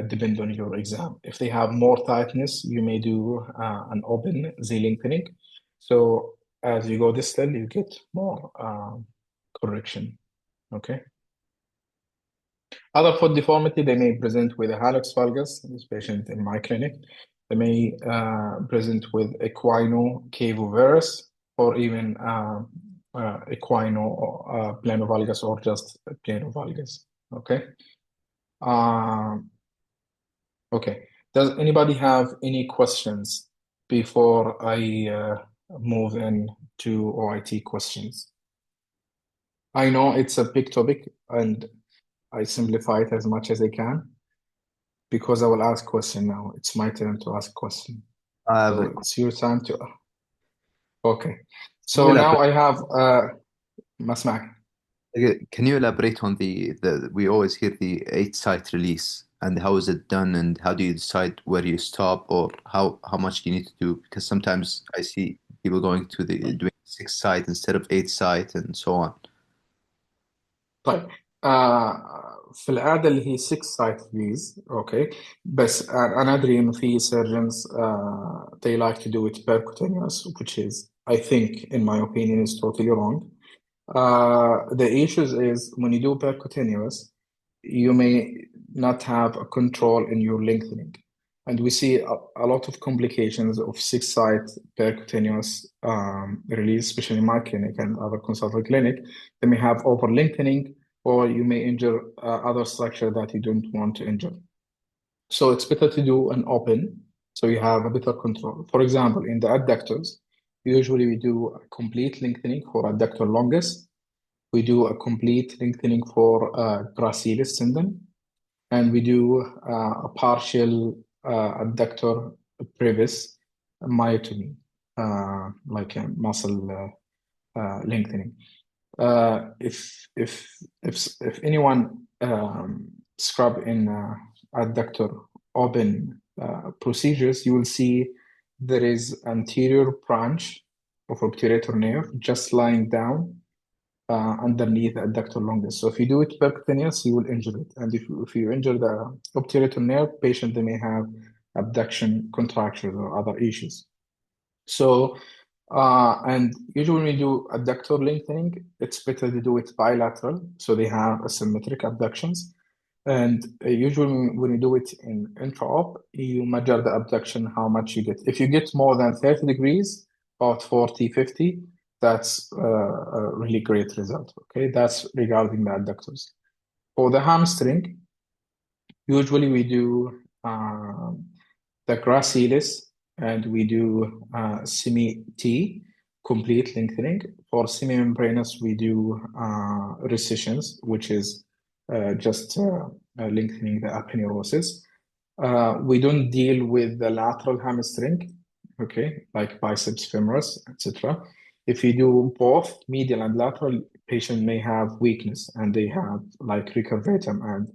depend on your exam. If they have more tightness, you may do an open Z lengthening. So as you go distal, you get more correction. Okay. Other foot deformity, they may present with a hallux valgus, this patient in my clinic. They may present with equino-cavovarus or even equino-planovalgus or just planovalgus. Okay. Okay. Does anybody have any questions before I move in to OIT questions? I know it's a big topic and I simplify it as much as I can because I will ask question now. It's my turn to ask question. So it's your time to. Okay. So now I have Masmak. Can you elaborate on the we always hear the 8-site release and how is it done and how do you decide where you stop or how much you need to do? Because sometimes I see people going to doing 6-site instead of 8-site and so on. طيب في العادة اللي هي 6-site release اوكي بس انا ادري انه في surgeons they like to do it percutaneous which is I think in my opinion is totally wrong. The issues is when you do percutaneous you may not have a control in your lengthening and we see a lot of complications of 6-site percutaneous release, especially in my clinic and other consultant clinic. They may have over lengthening or you may injure other structure that you don't want to injure. So it's better to do an open so you have a better control. For example, in the adductors, usually we do a complete lengthening for adductor longus. We do a complete lengthening for gracilis tendon. And we do a partial adductor brevis myotomy, like a muscle lengthening. If anyone scrub in adductor open procedures, you will see there is anterior branch of obturator nerve just lying down underneath the adductor longus. So if you do it percutaneous, you will injure it. And if you injure the obturator nerve, patient they may have abduction contractures or other issues. So and usually when we do adductor lengthening, it's better to do it bilateral, so they have asymmetric abductions. And usually when you do it in intra-op, you measure the abduction, how much you get. If you get more than 30 degrees, about 40, 50, that's a really great result, okay? That's regarding the adductors. For the hamstring, usually we do the gracilis and we do semi-T, complete lengthening. For semi-membranous, we do recessions, which is just lengthening the aponeurosis. We don't deal with the lateral hamstring, okay, like biceps femoris, etc. If you do both medial and lateral, patient may have weakness and they have like recurvatum and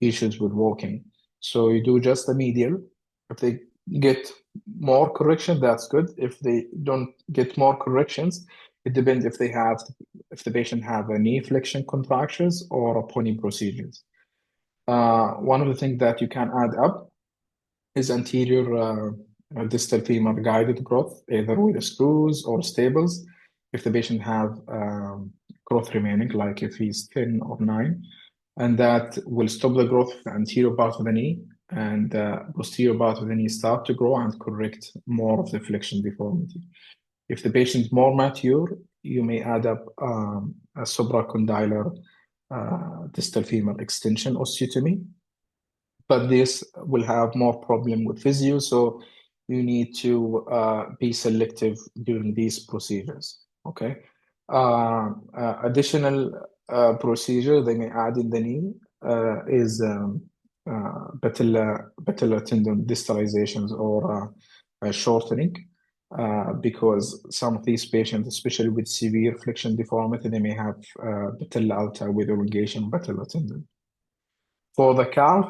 issues with walking. So you do just the medial If they get more correction, that's good. If they don't get more corrections, it depends if the patient have a knee flexion contractures or a pony procedures. One of the things that you can add up is anterior distal femur guided growth, either with screws or staples. If the patient have growth remaining, like if he's 10 or 9, and that will stop the growth of the anterior part of the knee, and the posterior part of the knee start to grow and correct more of the flexion deformity. If the patient is more mature, you may add up a supracondylar distal femur extension osteotomy, but this will have more problem with physio, so you need to be selective during these procedures. Okay. Additional procedure they may add in the knee is patellar tendon distalizations or shortening, because some of these patients, especially with severe flexion deformity, they may have patella alta with elongation of patellar tendon. For the calf,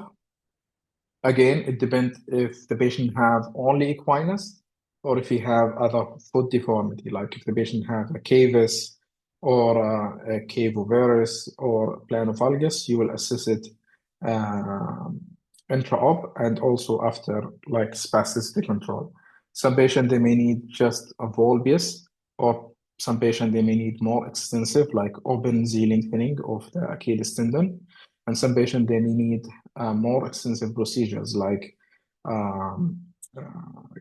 again, it depends if the patient have only equinus or if he have other foot deformity, like if the patient have a cavus or a cavovarus or planovalgus, you will assess it intra-op and also after, like, spasticity control. Some patient they may need just a volbius, or some patient they may need more extensive, like open Z lengthening of the Achilles tendon, and some patient they may need more extensive procedures like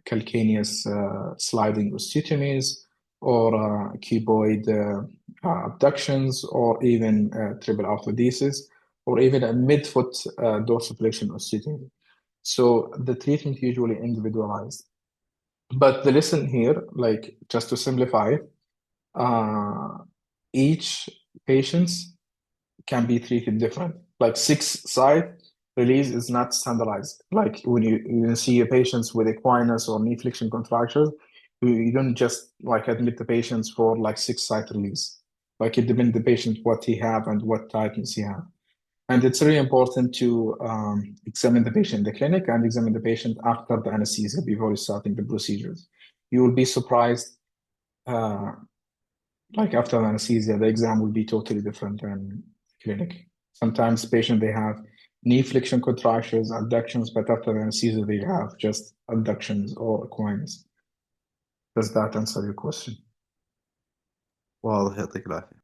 calcaneus sliding osteotomies or cuboid abductions, or even triple arthrodesis, or even a midfoot dorsiflexion osteotomy. So the treatment usually individualized. But the lesson here, like, just to simplify it, each patient can be treated different. Like 6-site release is not standardized. Like when you see a patients with equinus or knee flexion contractures, you don't just like admit the patients for like 6-site release. Like it depends the patient what he have and what tightness he have. And it's really important to examine the patient in the clinic and examine the patient after the anesthesia before starting the procedures. You will be surprised, like after anesthesia, the exam will be totally different than clinic. Sometimes patient they have knee flexion contractures, abductions, but after anesthesia they have just abductions or equinus. Does that answer your question? واضح يعطيك العافية.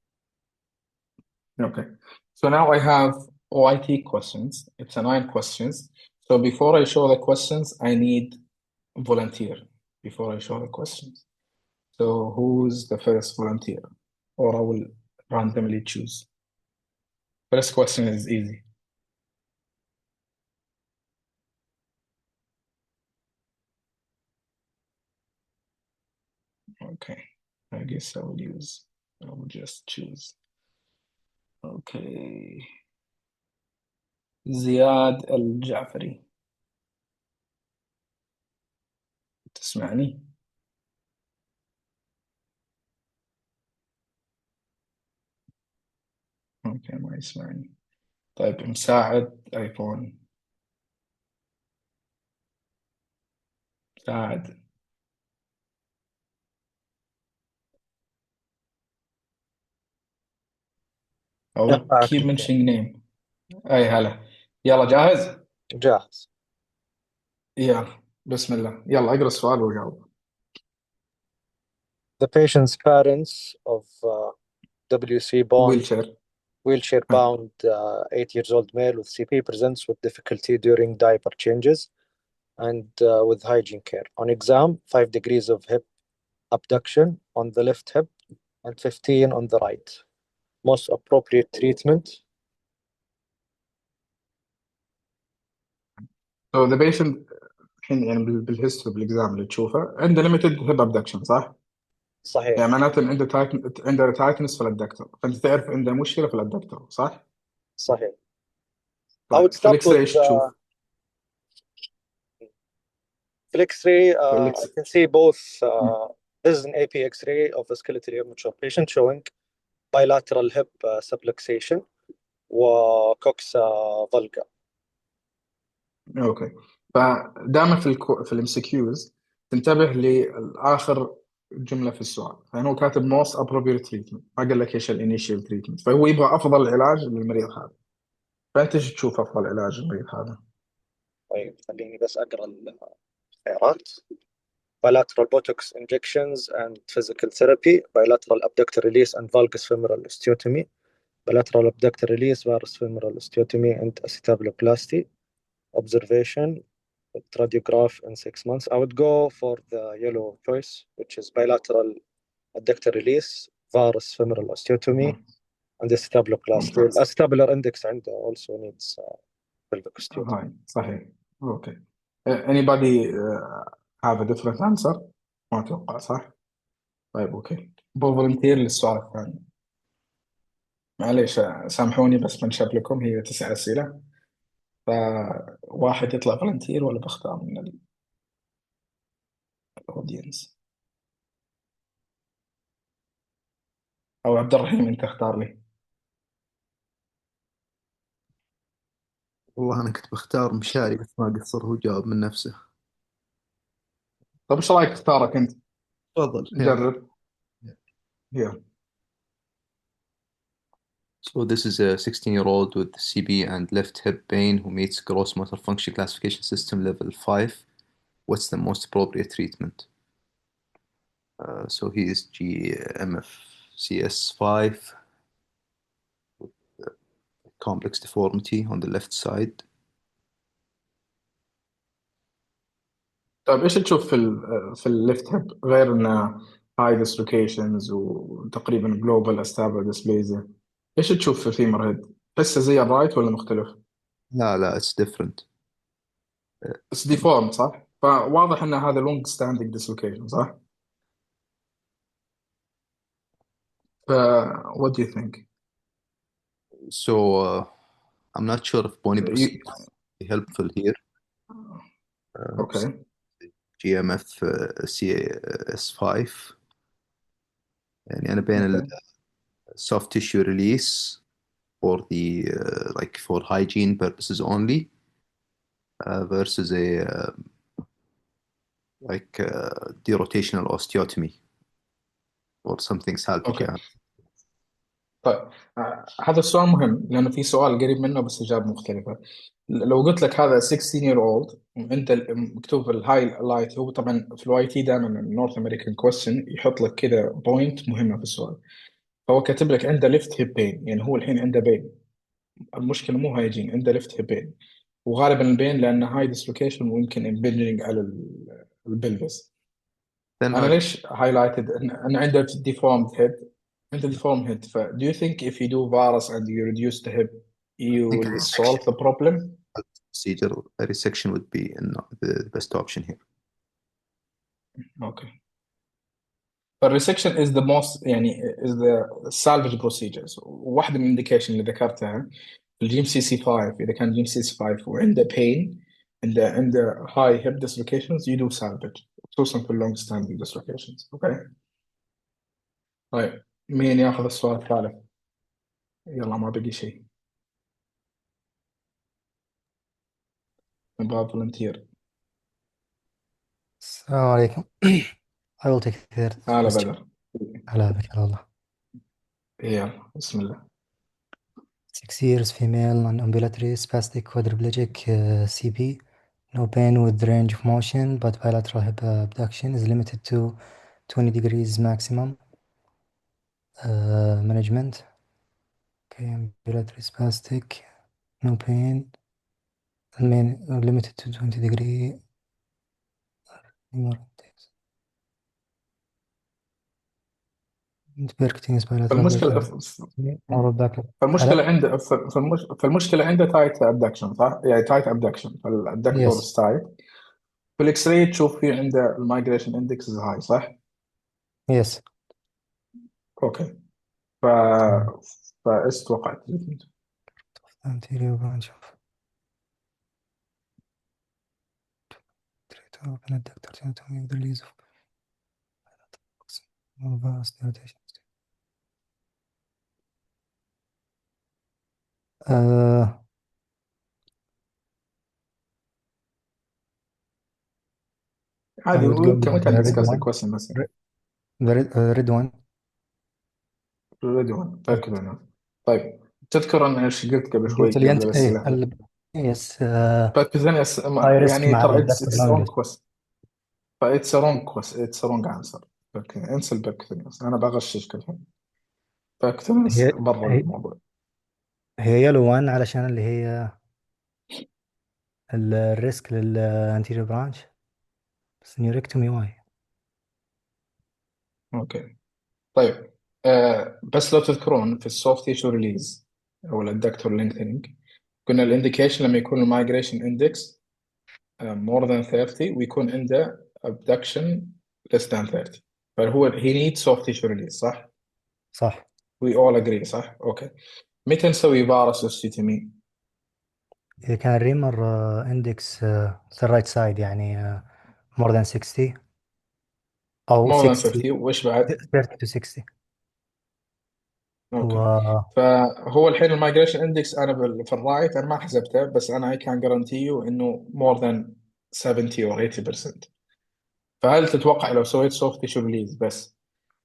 Okay. So now I have OIT questions. It's a 9 questions. So before I show the questions, I need volunteer before I show the questions. So who's the first volunteer? Or I will randomly choose. First question is easy. Okay, I guess I will just choose. Okay. زياد الجعفري. تسمعني؟ اوكي ما يسمعني. طيب مساعد ايفون. مساعد. او keep mentioning name. اي هلا. يلا جاهز؟ جاهز. يلا بسم الله. يلا اقرا السؤال وجاوب. The patient's parents of WC bound wheelchair bound 8 years old male with CP presents with difficulty during diaper changes and with hygiene care. On exam, 5 degrees of hip abduction on the left hip and 15 on the right. Most appropriate treatment. So the patient الحين يعني بالهيستوري بالاكزام اللي تشوفه عنده limited hip abduction صح؟ صحيح. يعني معناته عنده تايتنس في الادكتور، فانت تعرف عنده مشكله في الادكتور صح؟ صحيح. طيب I would start في ايش تشوف؟ في الاكس-راي I can see both this is an AP X-ray of a skeletally immature patient showing bilateral hip subluxation وcoxa vulga. اوكي. فدائما في الام سي كيوز تنتبه لاخر جمله في السؤال، فهنا هو كاتب موست ابروبريت تريتمنت، ما قال لك ايش الانيشال تريتمنت، فهو يبغى افضل علاج للمريض هذا. فانت ايش تشوف افضل علاج للمريض هذا؟ طيب خليني بس أقرأ الخيارات. bilateral botox injections and physical therapy, bilateral abductor release and valgus femoral osteotomy, bilateral abductor release, varus femoral osteotomy and acetabuloplasty, observation, radiograph in 6 months. I would go for the yellow choice, which is bilateral adductor release, varus femoral osteotomy, and acetabuloplasty. ممتاز. Acetabular index عنده also needs pelvic osteotomy. هاي صحيح. اوكي. anybody have a different answer؟ ما اتوقع، صح؟ طيب اوكي، فولنتير للسؤال الثاني. معليش سامحوني بس بنشب لكم، هي 9 اسئله، فواحد يطلع فولنتير ولا بختار من الاودينس؟ او عبد الرحيم انت اختار لي. والله أنا كنت بختار مشاري بس ما قصر، هو جاوب من نفسه. طيب ايش رايك اختارك انت؟ تفضل. نجرب. يلا. So this is a 16-year-old with CB and left hip pain who meets gross motor function classification system level 5. What's the most appropriate treatment? So he is GMFCS5, complex deformity on the left side. طيب ايش تشوف في الليفت هيب غير انه هاي ديسلوكيشنز وتقريبا جلوبال استابل ديسبليزيا؟ ايش تشوف في الفيمر هيد؟ تحسه زي الرايت ولا مختلف؟ لا it's different. بس ديفورم صح؟ فواضح ان هذا لونج ستاندينج ديسلوكيشن صح؟ ف what do you think؟ So I'm not sure if bony procedure is helpful here. اوكي. GMF CS5 يعني أنا بين ال soft tissue release for the like for hygiene purposes only versus a like derotational osteotomy or something salvage اوكي. يعني. طيب هذا السؤال مهم لانه في سؤال قريب منه بس اجابه مختلفه. لو قلت لك هذا 16 year old وانت مكتوب الهاي لايت، هو طبعا في الواي تي دائما النورث امريكان كويستشن يحط لك كذا بوينت مهمه في السؤال، فهو كاتب لك عنده ليفت هيب بين، يعني هو الحين عنده بين، المشكله مو هايجين، عنده ليفت هيب بين، وغالبا البين لانه هاي ديسلوكيشن ويمكن امبنجنج على البلفس. Then انا I ليش هايلايتد ان عنده ديفورمد هيد؟ عنده deformed head. Do you think if you do varus and you reduce the hip, you think a will resection solve the problem? procedure, a resection would be the best option here. Okay. But resection is the most يعني is the salvage procedures. واحدة من indication اللي ذكرتها الجيم سي سي 5، إذا كان جيم سي سي 5 وعنده pain عنده high hip dislocations you do salvage، خصوصا في long standing dislocations. Okay. طيب مين ياخذ السؤال الثالث؟ يلا ما بقي شيء، نبغى volunteer. السلام عليكم. I will take the third هلا question. بدر. هلا بك يا الله. يلا بسم الله. 6 years female non-ambulatory spastic quadriplegic CP, no pain with range of motion but bilateral hip abduction is limited to 20 degrees maximum. Management. Okay, ambulatory spastic, no pain, limited to 20 degree. Percutaneous bilateral فالمشكلة or back. فالمشكلة عنده فالمشكلة عنده تايت ابدكشن صح؟ يعني تايت ابدكشن، فالادكتور Yes. تايت. في الاكس راي تشوف في عنده المايجريشن اندكس هاي صح؟ Yes. اوكي. ف فايش توقعت؟ Anterior branch of open adductor to make the release of vast rotation. عادي would go we with can the red discuss the one. question بس. The red one. red one تأكد منه. طيب تذكر أنا إيش قلت قبل شوي قلت لي أنت قبل الأسئلة؟ يس بس هاي ريسك يعني مع ترى الدكتور it's wrong لونجز. question. it's a wrong question. It's a wrong answer. انسى البكتيرياس، أنا بغششك الحين. بكتيرياس هي برا هي الموضوع. هي يلو 1 علشان اللي هي الريسك للانتيريور برانش، بس نيوريكتومي واي. أوكي طيب بس لو تذكرون في السوفت تيشو ريليز أو الدكتور لينكثينج، قلنا الانديكيشن لما يكون المايجريشن اندكس more than 30 ويكون عنده abduction less than 30، فهو he needs soft tissue release صح؟ صح. we all agree صح؟ اوكي. متى نسوي فارس اوستيتومي؟ إذا كان الريمر اندكس الرايت سايد يعني more than 60 أو more than 60 50 وايش بعد؟ 30 to 60. اوكي و فهو الحين المايجريشن اندكس انا في الرايت انا ما حسبته، بس انا I can guarantee you انه more than 70 or 80%. فهل تتوقع لو سويت soft tissue release بس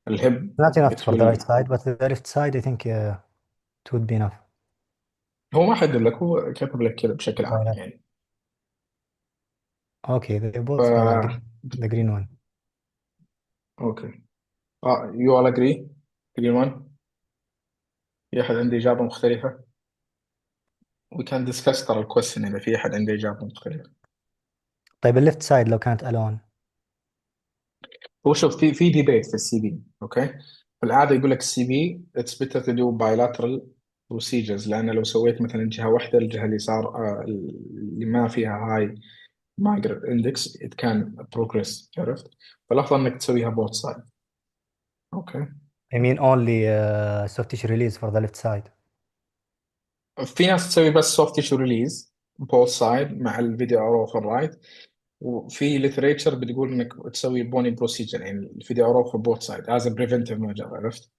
الهب not enough it for the right will side, but the left side I think it would be enough. هو ما حدد لك، هو كتب لك كذا بشكل عام Right. يعني. Okay, they ف both the green one. اوكي you all agree green one؟ في احد عنده اجابه مختلفه؟ we can discuss ترى الكويستشن اذا في احد عنده اجابه مختلفه. طيب الليفت سايد لو كانت alone. هو شوف في ديبيت في السي بي اوكي. في العاده يقول لك السي بي it's better to do bilateral procedures، لان لو سويت مثلا جهه واحده الجهه اليسار اللي ما فيها هاي migrant index it can progress، عرفت؟ فالافضل انك تسويها both side. اوكي I mean only soft tissue release for the left side. في ناس تسوي بس soft tissue release both side مع الفيديو ارو في الرايت، وفي ليتريتشر بتقول انك تسوي بوني بروسيجر يعني الفيديو ارو في بوث سايد از بريفنتيف ميجر، عرفت؟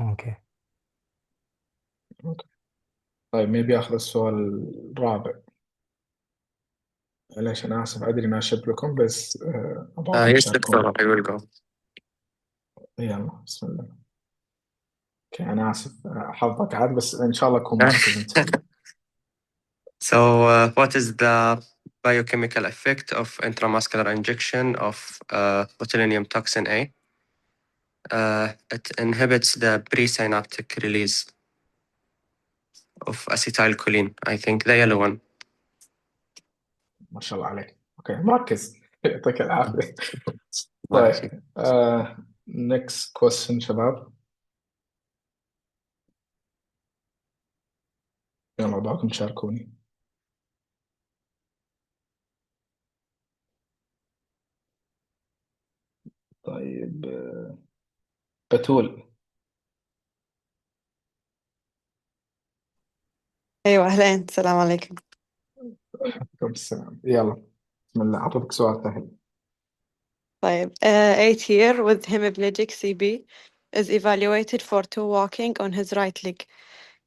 Okay. اوكي طيب ميبي اخذ السؤال الرابع. ليش انا اسف ادري ما اشب لكم بس ابغاكم Yes, تشاركون. Doctor, I will go. يلا بسم الله. اوكي انا اسف حظك عاد، بس ان شاء الله اكون مركز انت. So, what is the biochemical effect of intramuscular injection of botulinum toxin A? It inhibits the presynaptic release of acetylcholine. I think the yellow one. ما شاء الله عليك اوكي مركز يعطيك العافيه. الله يعافيك. طيب next question شباب. يلا ابغاكم تشاركوني. طيب بتول. أيوة أهلين السلام عليكم. عليكم السلام. يلا بسم الله أعطيك سؤال سهل. طيب 8 year with hemiplegic CB is evaluated for two walking on his right leg.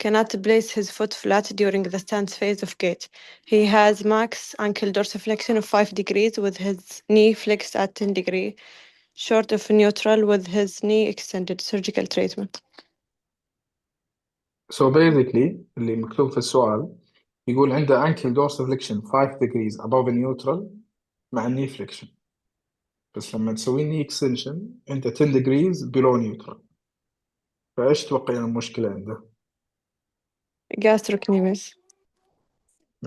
Cannot place his foot flat during the stance phase of gait. He has max ankle dorsiflexion of 5 degrees with his knee flexed at 10 degree, short of neutral with his knee extended. Surgical treatment. So basically اللي مكتوب في السؤال يقول عنده ankle dorsiflexion 5 degrees above neutral مع knee flexion، بس لما تسوي knee extension عنده 10 degrees below neutral. فايش توقعين المشكلة عنده؟ Gastrocnemius.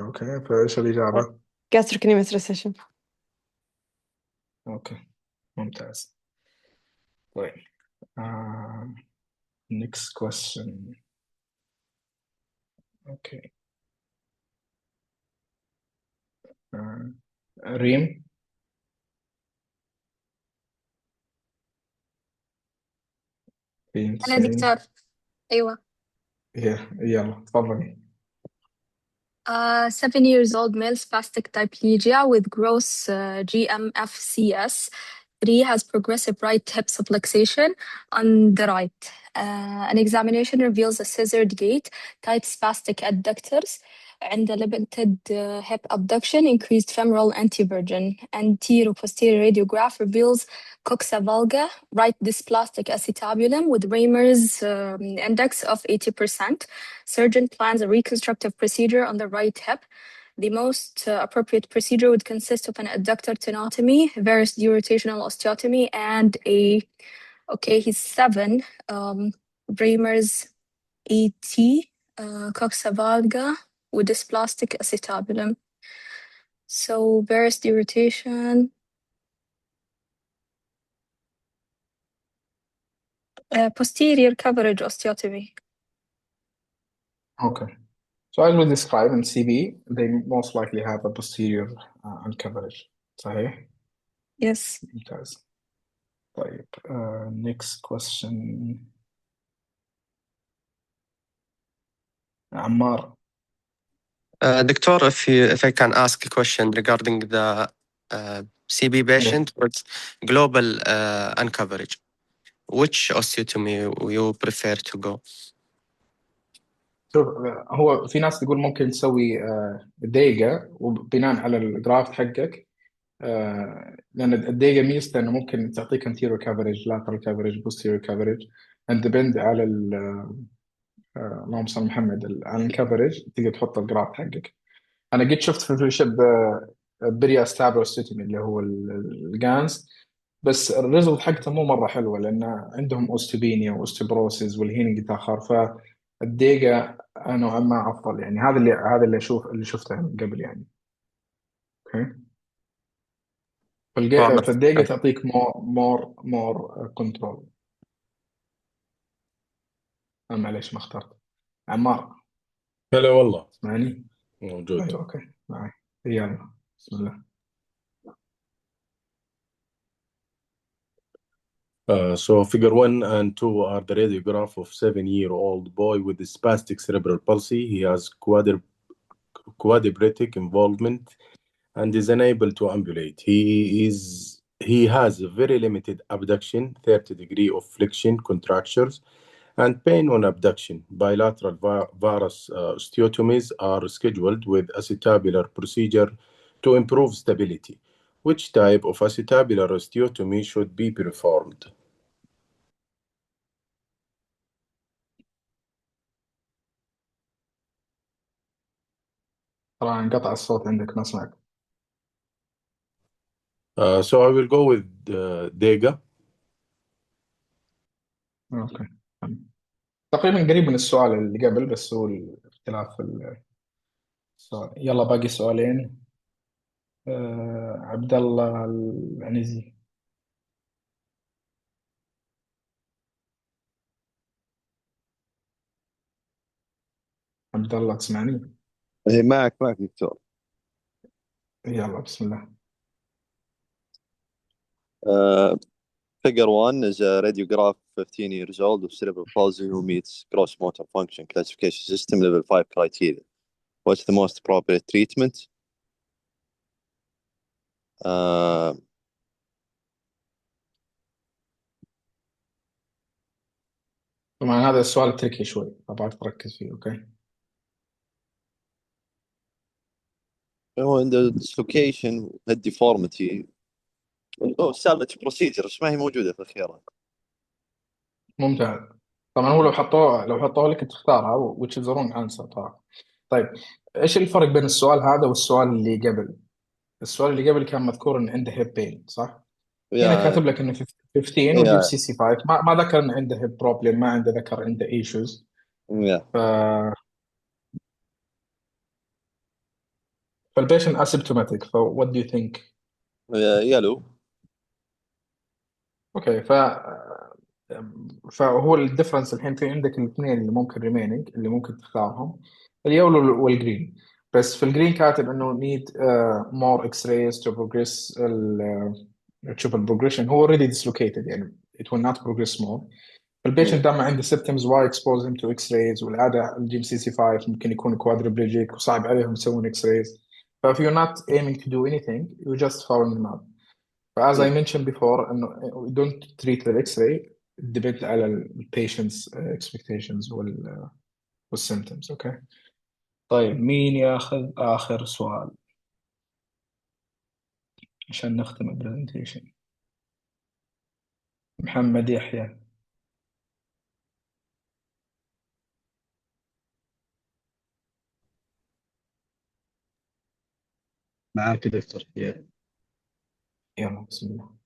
اوكي فايش الإجابة؟ Gastrocnemius recession. اوكي ممتاز. طيب next question. اوكي ريم. ريم أنا تسمعين؟ دكتور. أيوة. يلا تفضلي. 7 years old male spastic diplegia with gross GMFCS. 3 has progressive right hip subluxation on the right. An examination reveals a scissored gait, tight spastic adductors, and the limited hip abduction, increased femoral anteversion. Anterior-posterior radiograph reveals coxa valga, right dysplastic acetabulum with Raymer's index of 80%. Surgeon plans a reconstructive procedure on the right hip. The most appropriate procedure would consist of an adductor tenotomy, varus derotational osteotomy, and he's 7, Raymer's 80, coxa valga with dysplastic acetabulum. So varus derotation, posterior coverage osteotomy. Okay. So as we described in CB, they most likely have a posterior uncoverage. صحيح؟ Yes. ممتاز. طيب next question. عمار. Doctor, if I can ask a question regarding the CB patient with global uncoverage, which osteotomy you prefer to go? شوف هو في ناس تقول ممكن تسوي دقيقة وبناء على الجراف حقك لأن الدقيقة ميزته إنه ممكن تعطيك anterior coverage, lateral coverage, posterior coverage and depend على اللهم صل على محمد على الكفرج تقدر تحط الجراف حقك. أنا قد شفت في الفيلوشيب بريا ستابروستومي اللي هو الجانز بس الريزلت حقته مو مرة حلوة لأن عندهم أوستوبينيا وأوستوبروسيس والهيلينج يتأخر فالدقيقة نوعا ما أفضل يعني هذا اللي شفته من قبل يعني. اوكي فالدقيقة تعطيك مور كنترول. معليش ما اخترت. عمار هلا والله اسمعني موجود. ايوه اوكي معي يلا بسم الله. So figure 1 and 2 are the radiograph of 7-year-old boy with spastic cerebral palsy. He has quadriplegic involvement and is unable to ambulate. He has a very limited abduction, 30 degree of flexion contractures, and pain on abduction. Bilateral varus osteotomies are scheduled with acetabular procedure to improve stability. Which type of acetabular osteotomy should be performed? طبعا انقطع الصوت عندك ما سمعت. So I will go with Dega. اوكي تقريبا قريب من السؤال اللي قبل بس هو الاختلاف في السؤال. يلا باقي سؤالين. عبد الله العنزي. عبد الله تسمعني؟ معك دكتور. يلا بسم الله. Figure 1 is a radiograph 15 years old with cerebral palsy who meets gross motor function classification system level 5 criteria. What's the most appropriate treatment? طبعا هذا السؤال تركي شوي فبعد تركز فيه. اوكي هو عنده dislocation head deformity salvage procedure بس ما هي موجودة في الخيارات. ممتاز. طبعا هو لو حطوها لك تختارها which is the wrong answer طبعا. طيب ايش الفرق بين السؤال هذا والسؤال اللي قبل؟ السؤال اللي قبل كان مذكور ان عنده هيب بين صح؟ هنا كاتب لك انه 15 وجيب سي سي 5 ما ذكر انه عنده هيب بروبلم ما عنده ذكر عنده ايشوز. فالبيشن اسيمتوماتيك what do you think؟ يلو. اوكي فهو الديفرنس الحين في عندك الاثنين اللي ممكن ريمينينج اللي ممكن تختارهم اليولو والجرين. بس في الجرين كاتب انه need more x-rays to progress تشوف البروجريشن هو already dislocated يعني it will not progress more. البيشنت ده ما عنده symptoms why expose him to x-rays والعادة الجيم سي سي 5 ممكن يكون quadriplegic وصعب عليهم يسوون x-rays. ف if you're not aiming to do anything you just follow them up. As I mentioned before, we don't treat the X-ray. depend على ال patient's expectations والsymptoms. اوكي طيب مين ياخذ آخر سؤال عشان نختم البرزنتيشن؟ محمد يحيى. معاك دكتور. يلا بسم الله.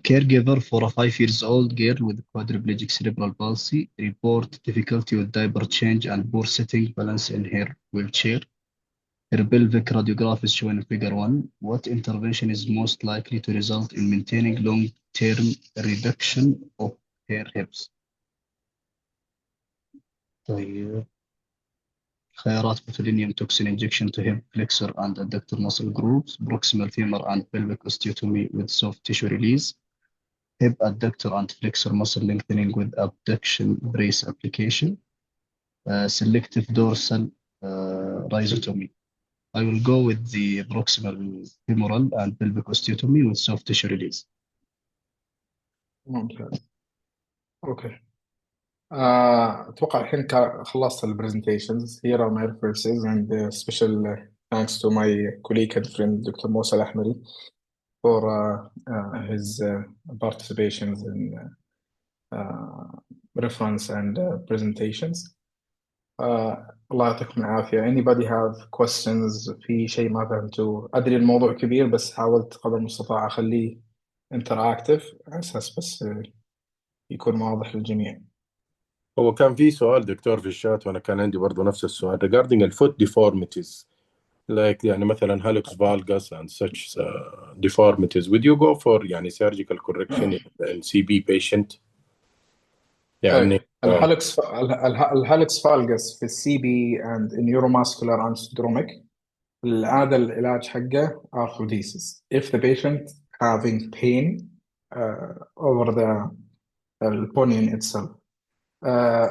Caregiver for a 5 years old girl with quadriplegic cerebral palsy report difficulty with diaper change and poor sitting balance in her wheelchair. Her pelvic radiograph is shown in figure 1. What intervention is most likely to result in maintaining long-term reduction of her hips? طيب خيارات botulinum toxin injection to hip flexor and adductor muscle groups, proximal femur and pelvic osteotomy with soft tissue release, hip adductor and flexor muscle lengthening with abduction brace application, selective dorsal rhizotomy. I will go with the proximal femoral and pelvic osteotomy with soft tissue release. ممتاز. اوكي اتوقع الحين خلصت البرزنتيشنز. Here are my references and special thanks to my colleague and friend Dr. Musa Al-Ahmari for his participations in reference and presentations. الله يعطيكم العافية. Anybody have questions في شيء ما فهمتوا؟ أدري الموضوع كبير بس حاولت قدر المستطاع أخليه interactive على أساس بس يكون واضح للجميع. هو كان في سؤال دكتور في الشات وانا كان عندي برضه نفس السؤال regarding the foot deformities, like يعني مثلا hallux valgus and such deformities, would you go for يعني surgical correction in CB patient؟ يعني الهالكس فالجس في السي بي and neuromuscular and syndromic العادة العلاج حقه arthrodesis if the patient having pain over the bunion itself.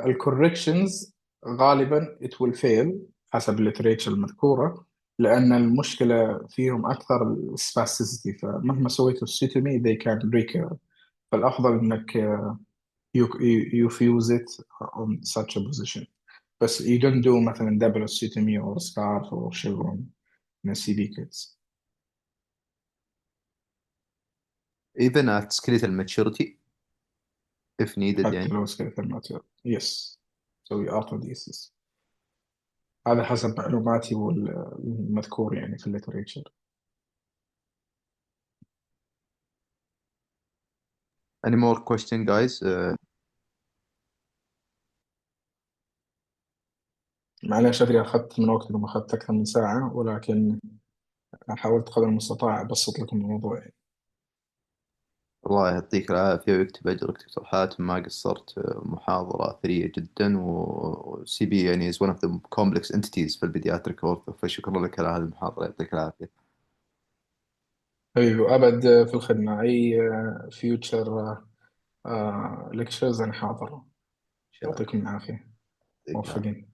الcorrections غالبا it will fail حسب الليتريتشر المذكورة لأن المشكلة فيهم أكثر spasticity، فمهما سويتوا السيتومي they can recur، فالأفضل إنك you fuse it on such a position. بس you don't do مثلا double osteotomy or scarf or chevron in CB kids. Even at skeletal maturity if needed حتى يعني. لو skeletal maturity yes. So we arthrodesis. هذا حسب معلوماتي والمذكور يعني في الليتريتشر. Any more question guys? معلش أدري أخذت من وقتكم، أخذت أكثر من ساعة، ولكن حاولت قدر المستطاع أبسط لكم الموضوع يعني. الله يعطيك العافية ويكتب أجرك دكتور حاتم، ما قصرت، محاضرة ثرية جدا، وسي بي يعني is one of the complex entities في البيدياتريك أورثو، فشكرا لك على هذه المحاضرة، يعطيك العافية. أيوة أبد في الخدمة. أي future lectures أنا حاضر. يعطيكم العافية. موفقين.